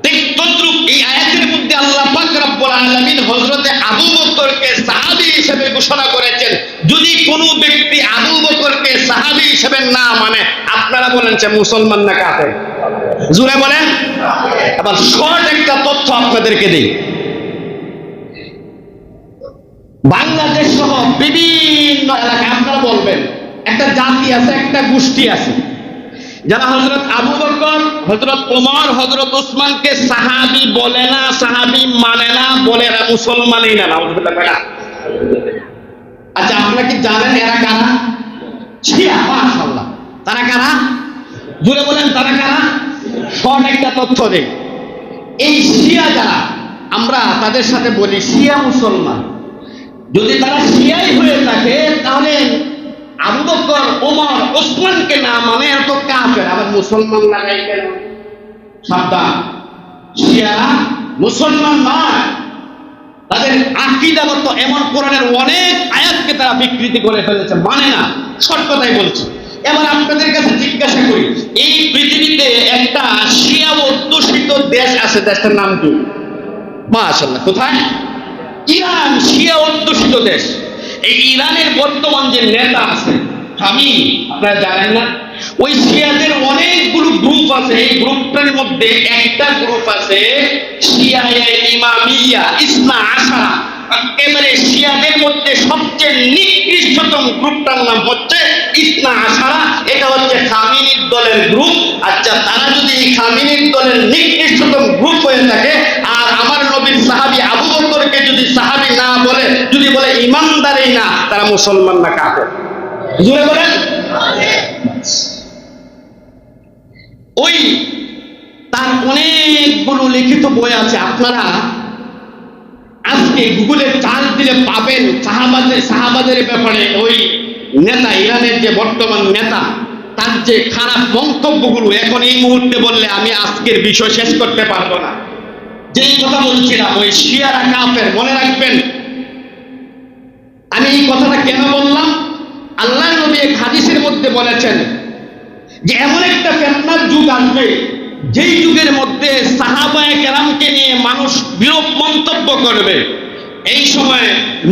S1: ঠিক তদ্রুপ এই আয়াতের মধ্যে আল্লাহ পাক রব্বুল আলামিন হযরতে আবু বকরকে সাহাবী হিসেবে ঘোষণা করেছেন। যদি কোনো ব্যক্তি আবু বকরকে সাহাবী হিসেবে না মানে, আপনারা বলেন সে মুসলমান না কাফের? জোরে বলেন। আবার শর্ট একটা তথ্য আপনাদেরকে দিই। বাংলাদেশ সহ বিভিন্ন এলাকায় আপনারা বলবেন একটা জাতি আছে, একটা গোষ্ঠী আছে, যারা হযরত আবু বকর, হযরত ওমর, হযরত ওসমানকে সাহাবী বলে না, সাহাবী মানে না, বলে এরা মুসলমানই না। নাউযুবিল্লাহ। আচ্ছা, আপনারা কি জানেন এরা কারা? শিয়া। মাশাআল্লাহ। তারা কারা? জোরে বলেন, তারা কারা? শর্ট একটা তথ্য দেই। এই শিয়া যারা, আমরা তাদের সাথে বলি শিয়া মুসলমান।
S2: যদি তারা শিয়াই হয়ে থাকে তাহলে আবু বকর, ওমর, ওসমানকে না মানে এত কাফের, আবার মুসলমান লাগাই কেন? সাবধান, শিয়া মুসলমান নয়। তাদের আকীদাগত এমন কোরআনের অনেক আয়াতকে তারা বিকৃতি করে ফেলেছে, মানে না, সৎ কথাই বলছি। এবার আপনাদের কাছে জিজ্ঞাসা করি, এই পৃথিবীতে একটা শিয়া অধ্যুষিত দেশ আছে, দেশটার নাম কি? মাশাআল্লাহ, কোথায়? ইরান। শিয়া অধ্যুষিত দেশ। এই ইরানের বর্তমান যে নেতা আছে খামিনি, আপনারা জানেন না? ওই শিয়াদের অনেকগুলো গ্রুপ আছে। এই গ্রুপটার মধ্যে একটা গ্রুপ আছে শিয়ায়ে ইমামিয়া, ইসনা আশারা। একেবারে শিয়াদের মধ্যে সবচেয়ে নিকৃষ্টতম গ্রুপটার নাম হচ্ছে ইসনা আশারা। এটা হচ্ছে খামিনির দলের গ্রুপ। আচ্ছা, তারা যদি এই খামিনির দলের নিকৃষ্টতম গ্রুপ হয়ে থাকে আর আমার নবীর সাহাবী আবু বকরকে যদি সাহাবী না বলে, যদি বলে ইমানদারই না, তারা মুসলমান না কাফের? জোরে বলেন। ওই তার অনেকগুলো লিখিত বই আছে, আপনারা আজকে গুগলে চার্জ দিলে পাবেন সাহাবাদের ব্যাপারে। ওই নেতা, ইরানের যে বর্তমান নেতা, তার যে খারাপ মন্তব্যগুলো এখন এই মুহূর্তে বললে আমি আজকের বিষয় শেষ করতে পারবো না। যেই কথা বলছিলাম, ওই শিয়ারা কাফের, মনে রাখবেন। আমি এই কথাটা কেন বললাম? আল্লাহর নবী এক হাদিসের মধ্যে বলেছেন যে এমন একটা ফিতনার যুগ আসবে, যেই যুগের মধ্যে সাহাবায়ে কেরামকে নিয়ে মানুষ বিরূপ মন্তব্য করবে। এই সময়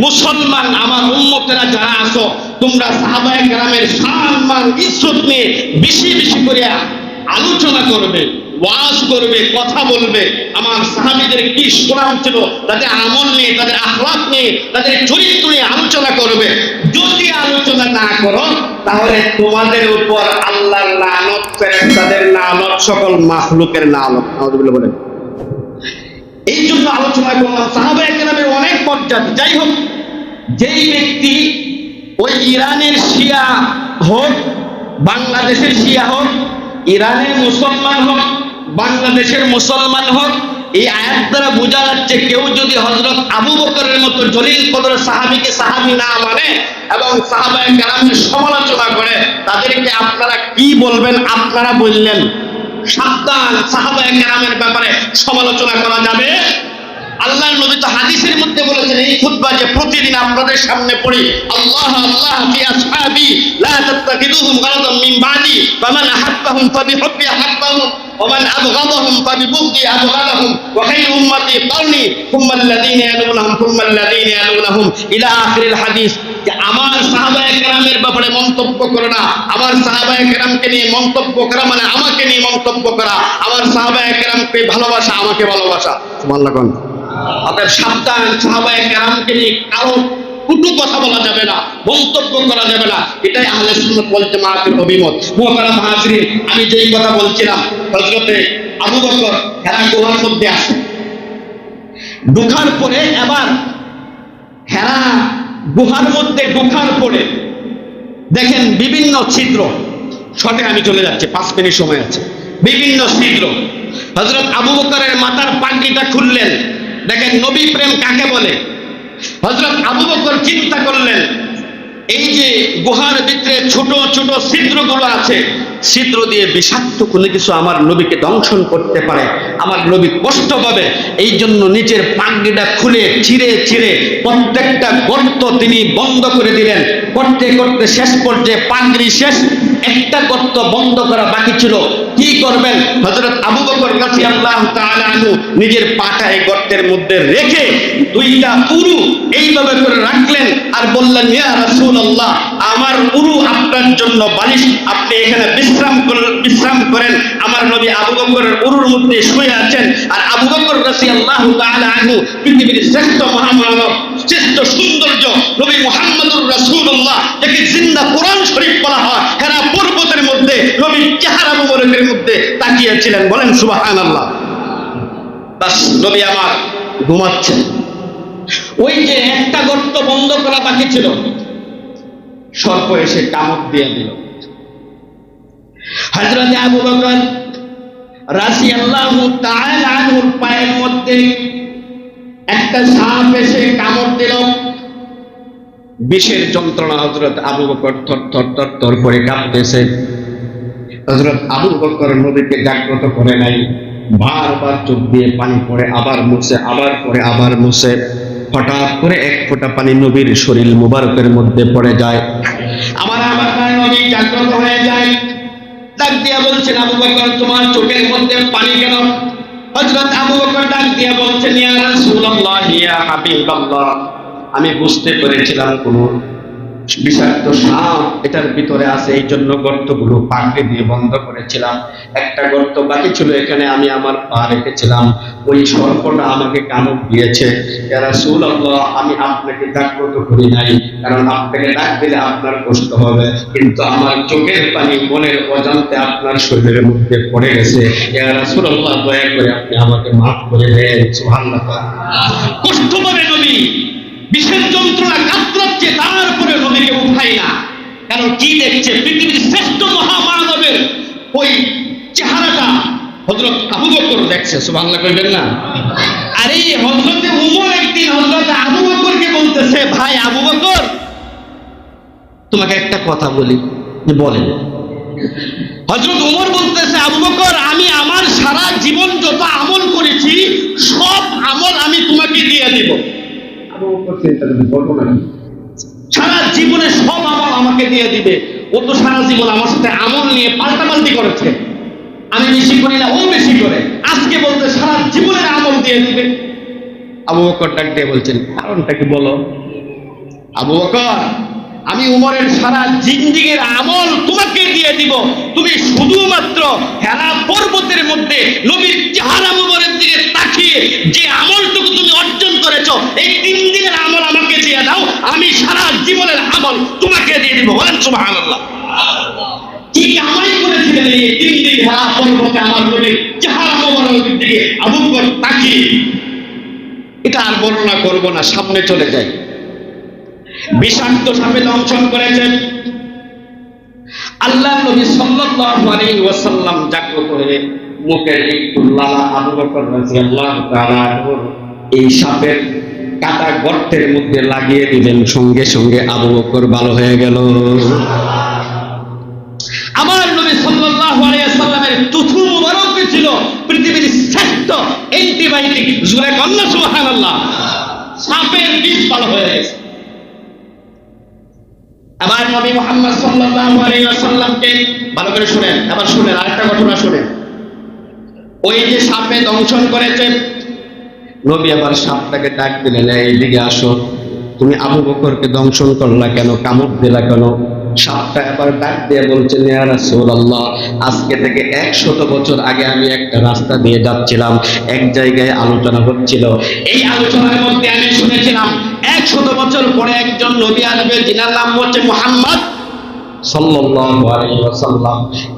S2: মুসলমান আমার উম্মতেরা যারা আছো, তোমরা সাহাবায়ে কেরামের সম্মান ইজ্জত নিয়ে বেশি বেশি করে আলোচনা করবে, ওয়াজ করবে, কথা বলবে। আমার সাহাবীদের কি সুনাম ছিল, তাদের আমল নিয়ে, তাদের আখলাক নিয়ে, তাদের চরিত্র নিয়ে আলোচনা করবে। যদি আলোচনা না করো তাহলে তোমাদের উপর আল্লাহর লানত, ফেরেশতাদের লানত, সকল মাখলুকের লানত। আউযুবিল্লাহ বলেন। এই জন্য আলোচনা করলাম সাহাবায়ে কেরামের অনেক মর্যাদা। যাই হোক, যেই ব্যক্তি ওই ইরানের শিয়া হোক, বাংলাদেশের শিয়া হোক, ইরানের মুসলমান হোক, বাংলাদেশের মুসলমান হোক, এই আয়াত দ্বারা বোঝা যাচ্ছে কেউ যদি হযরত আবু বকরের মতো জলিল কদর সাহাবীকে সাহাবী না মানে এবং সাহাবায়ে কেরামের সমালোচনা করে, তাদেরকে আপনারা কি বলবেন? আপনারা বললেন সাবধান, সাহাবায়ে কেরামের ব্যাপারে সমালোচনা করা যাবে। আল্লাহর নবী তো হাদিসের মধ্যে বলেছেন, এই খুতবা যে প্রতিদিন আপনাদের সামনে পড়ি, আল্লাহ আল্লাহ ফি আসহাবি লা তাত্তাখিদুহুম গারাদাম মিন বাদি ফামান আহাব্বাহুম ফাবিহুব্বি আহাব্বাহুম ওমান আবগাদাহুম ফাবিবুগদি আবগাদাহুম ওয়া খায়রু উম্মতি কারনি থুম্মা আল্লাযীনা ইয়ালুনাহুম থুম্মা আল্লাযীনা ইয়ালুনাহুম ইলা আখিরিল হাদিস। যে আমার সাহাবায়ে কেরামের ব্যাপারে মন্তব্য করো না। আমার সাহাবায়ে কেরামকে নিয়ে মন্তব্য করা মানে আমাকে নিয়ে মন্তব্য করা। আমার সাহাবায়ে কেরামকে ভালোবাসা, আমাকে ভালোবাসা। সুবহানাল্লাহ। অতএব সাবধান, সাহাবায়ে কেরামকে নিয়ে কারো কটু কথা বলা যাবে না, মন্তব্য করা যাবে না। এটাই আহলে সুন্নাত ওয়াল জামাতের অভিমত। মুহতারাম হাজিরিন, আমি যেই কথা বলছিলাম, হযরতে আবু বকর হেরা গুহার মধ্যে আসে, ঢোকার পরে এবার হেরা গুহার মধ্যে ঢোকার পরে দেখেন বিভিন্ন ছিদ্র। শর্টে আমি চলে যাচ্ছি, 5 মিনিট সময় আছে। বিভিন্ন ছিদ্র। হযরত আবু বকরের মাথার পাগড়িটা খুললেন। দেখেন নবী প্রেম কাকে বলে। হযরত আবু বকর চিন্তা করলেন, এই যে গুহার ভিতরে ছোট ছোট ছিদ্রগুলো আছে, ছিদ্র দিয়ে বিষাক্ত কোনো কিছু আমার নবীকে দংশন করতে পারে, আমার নবী কষ্ট পাবে। এই জন্য নিচের পাগড়িটা খুলে ছিঁড়ে ছিঁড়ে প্রত্যেকটা গর্ত তিনি বন্ধ করে দিলেন। করতে করতে শেষ পর্যায়ে পাগড়ি শেষ, একটা গর্ত বন্ধ করা বাকি ছিল। কি করবেন? হযরত আবু বকর রাদিয়াল্লাহু তাআলা আনহু নিজের পাটা এই গর্তের মধ্যে রেখে দুইটা উরু এইভাবে করে রাখলেন আর বললেন, ইয়া রাসূলুল্লাহ, আমার উরু আপনার জন্য বালিশ, আপনি এখানে বিশ্রাম করেন। আমার নবী আবু বকরের উরুর মধ্যে শুয়ে আছেন। আর আবু বকর রাদিয়াল্লাহু তাআলা আনহু পৃথিবীর শ্রেষ্ঠ মহামানব, শ্রেষ্ঠ সৌন্দর্য নবী মুহাম্মদুর রাসূলুল্লাহ, যাকে জিন্দা কোরআন শরীফ বলা হয়, হেরা পর্বতের মধ্যে নবীর চেহারা মুবারকের মধ্যে তাকিয়েছিলেন। বলেন সুবহানাল্লাহ। বাস নবী আমার ঘুমাচ্ছেন। ওই যে একটা গর্ত বন্ধ করা বাকি ছিল, সর্প এসে কামড় দিয়ে দিল। হযরত আবু বকর রাদিয়াল্লাহু তাআলা আনহুর পায়ের মধ্যে একটা সাপ এসে কামড় দিল। বিষের যন্ত্রণা হযরত আবু বকর থর করে কাঁপতেছে। হযরত আবু বকর নবীকে জাগ্রত করে নাই, বারবার চোখ দিয়ে পানি পড়ে, আবার মুছে, আবার পড়ে, আবার মুছে। হঠাৎ করে এক ফোঁটা পানি নবীর শরীর মুবারকের মধ্যে পড়ে যায়। আমার নবী জাগ্রত হয়ে যায়, ডাক দিয়া বলছেন, আবু বকর তোমার চোখের মধ্যে পানি কেন? হযরত আবু বকর ডাক দিয়া বলছেন, ইয়া রাসূলুল্লাহ, ইয়া হাবিবাল্লাহ, আমি বুঝতে পেরেছিলাম কোন বিষাক্ত সাপ এটার ভিতরে আছে, এই জন্য গর্তগুলো পাকড়ি দিয়ে বন্ধ করেছিলাম। একটা গর্ত বাকি ছিল, এখানে আমি আমার পা রেখেছিলাম, ওই সর্পটা আমাকে কামড় দিয়েছে। ইয়া রাসূলুল্লাহ, আমি আপনাকে জাগ্রত করি নাই, কারণ আপনাকে ডাক দিলে আপনার কষ্ট হবে, কিন্তু আমার চোখের পানি মনের অজান্তে আপনার শরীরের মধ্যে পড়ে গেছে। ইয়া রাসূলুল্লাহ, দয়া করে আপনি আমাকে মাফ করে দেন। সুবহানাল্লাহ। কষ্ট পাবে নবী, বিষের যন্ত্রণা কাতরাচ্ছে, তারপরে নবীকে উঠাই না। কারণ কি দেখছে? পৃথিবীর শ্রেষ্ঠ মহামানবের ওই চেহারাটা হযরত আবু বকর দেখছে। সুবহানাল্লাহ কইবেন না? আরে হযরতে উমর একদিন হযরত আবু বকরকে বলতেছে, ভাই আবু বকর, তোমাকে একটা কথা বলি। বলেন। হযরত উমর বলতেছে, আবু বকর, আমি আমার সারা জীবন যত আমল করেছি সব আমল আমি তোমাকে দিয়ে দিব। সারা জীবনে সব আমল আমাকে দিয়ে দিবে। ও তো সারা জীবন আমার সাথে আমল নিয়ে পাল্টাপাল্টি করেছে, আমি বেশি করি না, ও বেশি করে, আজকে বলতে সারা জীবনের আমল দিয়ে দিবে। আবু বকর ডাক দিয়ে বলছেন, কারণটা কি বলো? আবু বকর, আমি উমরের সারা জিন্দেগীর আমল তোমাকে দিয়ে দিব, তুমি শুধুমাত্র হেরা পর্বতের মধ্যে নবীর চেহারা মুবারকের দিকে তাকিয়ে যে আমলটুকু তুমি অর্জন করেছো, এই 3 দিনের আমল আমাকে দিয়ে দাও, আমি সারা জীবনের আমল তোমাকে দিয়ে দিব। বলেন সুবহানাল্লাহ। কি আমাই করেছিলেন এই 3 দিন হেরা পর্বতে আমার নবীর চেহারা মুবারকের দিকে আবু বকর তাকিয়ে? এটা আর বর্ণনা করব না, সামনে চলে যাই। বিষাক্ত সাপে দংশন করেছেন। আল্লাহ নবী সাল্লাল্লাহু আলাইহি ওয়াসাল্লাম জাগ্রত হয়ে মুখের একটু লালা আবু বকর রাদিয়াল্লাহু তাআলা এই সাপের কাটা গর্তের মধ্যে লাগিয়ে দিলেন, সঙ্গে সঙ্গে আবু বকর ভালো হয়ে গেল। আমার নবী সাল্লাল্লাহু আলাইহি ওয়াসাল্লামের তুথু মুবারক ছিল পৃথিবীর শ্রেষ্ঠ অ্যান্টিবায়োটিক। জোরে বলুন সুবহানাল্লাহ। সাপের বিষ ভালো হয়ে গেছে। আবার নবী মুহাম্মদ সাল্লাল্লাহু আলাইহি ওয়াসাল্লামকে ভালো করে শুনেন, আবার শুনেন, আরেকটা ঘটনা শুনেন। ওই যে সাপে দংশন করেছে, নবী আবার সাপটাকে ডাক দিলেন, এইদিকে আসো, তুমি আবু বকরকে দংশন করলা কেন, কামড় দিলা কেন? সাপটা আবার ডাক দিয়ে বলছেন, ইয়া রাসূলুল্লাহ, আজকে থেকে 100 বছর আগে আমি একটা রাস্তা দিয়ে যাচ্ছিলাম, এক জায়গায় আলোচনা হচ্ছিল, এই আলোচনার মধ্যে আমি শুনেছিলাম 100 বছর পরে একজন নবী আসবে, যিনার নাম হচ্ছে মুহাম্মদ সাল্লাল্লাহু আলাইহি ওয়াসাল্লাম।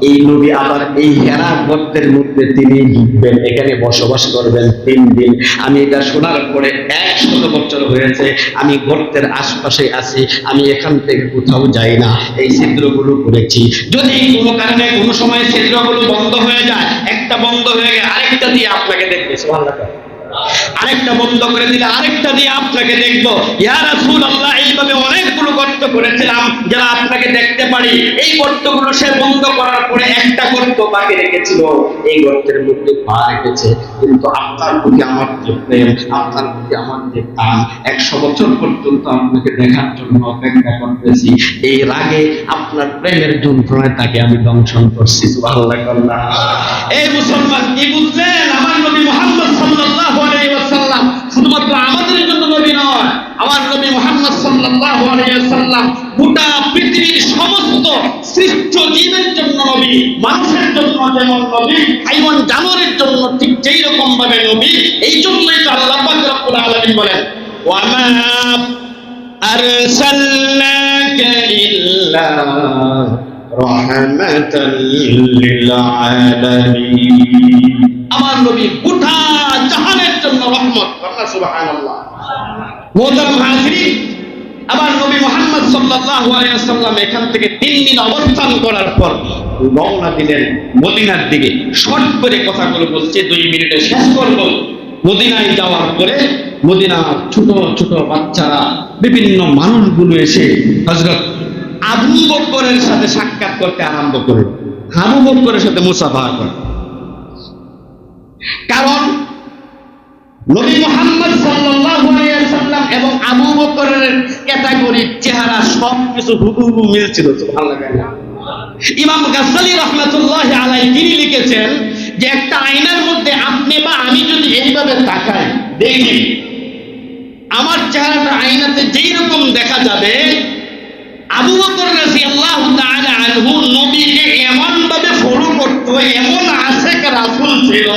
S2: এই নবী আবার এই হেরা গর্তের মধ্যে তিনি ঢুকবেন, এখানে বসবাস করবেন 3 দিন। আমি এটা শোনার পরে 100 বছর হয়েছে, আমি গর্তের আশপাশে আছি, আমি এখান থেকে কোথাও যাই না, এই ছিদ্রগুলো করেছি। যদি কোনো কারণে কোনো সময় ছিদ্রগুলো বন্ধ হয়ে যায়, একটা বন্ধ হয়ে গেলে আরেকটা দিয়ে আপনাকে দেখবে, সুবহানাল্লাহ, আরেকটা বন্ধ করে দিলে আরেকটা দিয়ে আপনাকে দেখবো। ইয়া রাসূলুল্লাহ, এইভাবে অনেকগুলো গর্ত করেছিলাম যারা আপনাকে দেখতে পারি, এই গর্তগুলো সে বন্ধ করার পরে একটা গর্ত বাকি রেখেছিল, এই গর্তের মধ্যে পা রেখেছে, কিন্তু আপনার প্রতি আমার যে প্রেম, আপনার প্রতি আমার যে টান, 100 বছর পর্যন্ত আপনাকে দেখার জন্য অপেক্ষা করতেছি, এই রাগে আপনার প্রেমের যন্ত্রণায় তাকে আমি দংশন করছি। সুবহানাল্লাহ। এই মুসলমান কি বুঝলেন? আমার নবী মুহাম্মদ সাল্লাল্লাহু আলাইহি ওয়াসাল্লাম শুধুমাত্র আমাদের জন্য নবী নয়, আমার নবী মুহাম্মদ সাল্লাল্লাহু আলাইহি ওয়াসাল্লাম গোটা পৃথিবীর সমস্ত সৃষ্ট জীবের জন্য নবী, মানুষের জন্য যেমন নবী, হাইওয়ান জানোয়ারের জন্য ঠিক যেই রকম ভাবে নবী। এই জন্যই তো আল্লাহ পাক রব্বুল আলামিন বলেন, ওয়া মা আরসালনাকা ইল্লা রাহমাতাল লিল আলামিন। আমার নবী গোটা জাহানের জন্য রহমত। সুবহানাল্লাহ। মুহতারাম হাজিরিন, আমার নবী মুহাম্মদ সাল্লাল্লাহু আলাইহি ওয়াসাল্লাম এখান থেকে 3 দিন অবস্থান করার পর রওনা দিলেন মদিনার দিকে। শর্ট করে কথাগুলো বলছি, 2 মিনিটে শেষ করব। মদিনায় যাওয়ার পরে মদিনার ছোট ছোট বাচ্চারা বিভিন্ন মানুষগুলো এসে হযরত আবু বকরের সাথে সাক্ষাৎ করতে আরম্ভ করে, আবু বকরের সাথে মুসাফাহা করে। কারণ নবী মুহাম্মদ সাল্লাল্লাহু আলাইহি ওয়াসাল্লাম এবং আবু বকরের ক্যাটাগরি, চেহারা সবকিছু হুবহু মিল ছিল। সুবহানাল্লাহ। ইমাম গাজ্জালী রাহমাতুল্লাহি আলাইহি তিনি লিখেছেন যে একটা আয়নার মধ্যে আপনি বা আমি যদি এইভাবে তাকাই, দেখি আমার চেহারাটা আয়নাতে যেই রকম দেখা যাবে, আবু বকর রাদিয়াল্লাহু তাআলা আনহু নবীকে এমন ভাবে ফলো করত, এমন আশেক রাসূল ছিল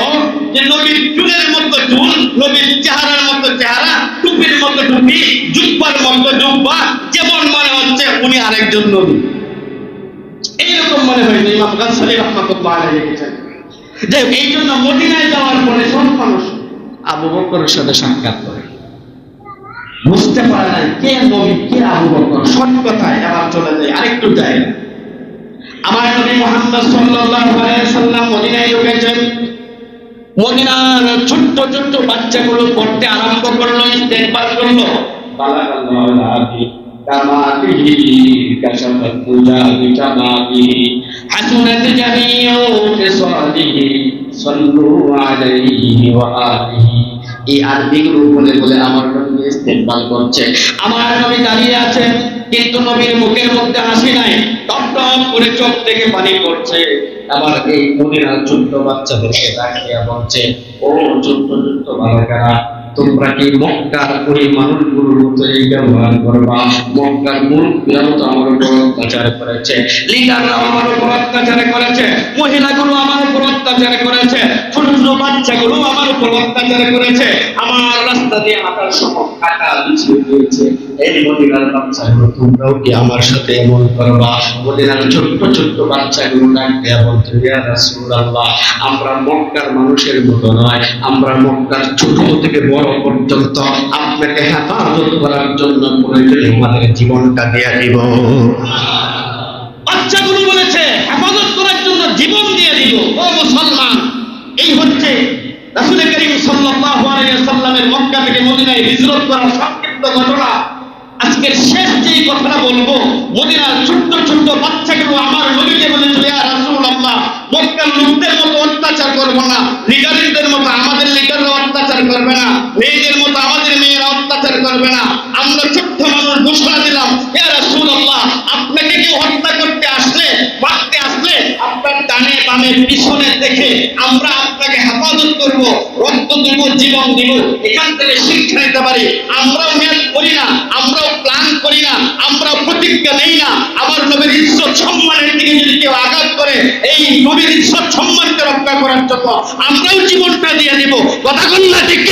S2: যে নবীর চুলের মতো চুল, নবীর চেহারার মতো চেহারা, টুপির মতো টুপি, জুব্বার মতো জুব্বা, যেমন মনে হচ্ছে উনি আরেকজন নবী, এইরকম মনে হয়েছে। ইমাম গাজ্জালী রাহমাতুল্লাহ আলাইহি লিখেছেন। যাই হোক, এই জন্য মদিনায় যাওয়ার পরে সব মানুষ আবু বকরের সাথে সাক্ষাৎ করে, বুঝতে পারে না কে নবী কে আবু বকর। সব কথায় আবার চলে যায় আরেকটু জায়গা। আমার নবী মুহাম্মদ সাল্লাল্লাহু আলাইহি ওয়াসাল্লাম মদিনায় ঢুকেছেন। মদিনার ছোট্ট ছোট্ট বাচ্চাগুলো পড়তে আরম্ভ করলো, ইস্তেগফার করলো। বালাগাল্লাহু আলাইহি কামাতিহি কাশাফাত তুজাবি কামাতিহি হাসুনাত জামিউ ফিসালিহি সাল্লু আলাইহি ওয়া আলিহি। এই আরবিগুলো বলে বলে আমার নবী ইস্তেগফার করছে। আমার নবী দাঁড়িয়ে আছেন, কিন্তু নবীর মুখের মধ্যে হাসি নাই, টপ টপ করে চোখ থেকে পানি পড়ছে। আবার এই মদিনার ছোট্ট বাচ্চাদেরকে ডাকিয়ে বলছে, ও ছোট্ট ছোট্ট বালকেরা, তোমরা কি মক্কার ওই মানুষগুলোর মতো এই ব্যবহার করবা? মক্কার মুরব্বীরা তো আমার উপর অত্যাচার করেছে, লিডাররা আমার উপর অত্যাচার করেছে, মহিলাগুলো আমার উপর অত্যাচার করেছে, ছোট ছোট বাচ্চাগুলো আমার উপর অত্যাচার করেছে, আমার রাস্তা দিয়ে হাঁটার সময় কাটা বিছিয়ে দিয়েছে। এই মদিনার বাচ্চাগুলো তোমরাও কি আমার সাথে এমন করবা? মদিনার ছোট্ট ছোট্ট বাচ্চাগুলো ডাকতে বলতে, ইয়া রাসূলুল্লাহ, আমরা মক্কার মানুষের মতো নয়, আমরা মক্কার ছোট থেকে বড় পর্যন্ত আপনাকে হেফাজত করার জন্য প্রয়োজনে আমাদের জীবনটা দিয়ে দিব। বাচ্চাগুলো বলেছে হেফাজত করার জন্য জীবন দিয়ে দিব। ও মুসলমান, এই হচ্ছে রাসূল করিম সাল্লাল্লাহু আলাইহি ওয়াসাল্লামের মক্কা থেকে মদিনায় হিজরত করার সংক্ষিপ্ত ঘটনা। আজকের শেষ যেই কথাটা বলবো, মদিনার ছোট্ট ছোট্ট বাচ্চাগুলো আমার নবীকে বলেছিল, ইয়া রাসূলুল্লাহ, মক্কার লোকদের মতো অত্যাচার করবো না, লিডারদের মতো আমাদের লিডাররা অত্যাচার করবে না, মেয়েদের মতো আমাদের মেয়েরা অত্যাচার করবে না। আমরা ছোট্ট মানুষ ঘোষণা দিলাম, ইয়া রাসূলুল্লাহ, আপনাকে কেউ হত্যা করতে আসলে, মারতে আসলে, আপনার ডানে বামে পিছনে দেখে আমরা আপনাকে হেফাজত করব, রক্ত দেব, জীবন দেব। এখান থেকে শিক্ষা নিতে পারি, আমরাও মেয়াদ করি না, আমরাও প্ল্যান করি না, আমরাও প্রতিজ্ঞা নেই না। আমার নবীর ইজ্জত সম্মানের দিকে যদি কেউ আঘাত করে, এই নবীর ইজ্জত সম্মানকে রক্ষা করার জন্য আমরাও জীবনটা দিয়ে দেব। কথা বল না ঠিক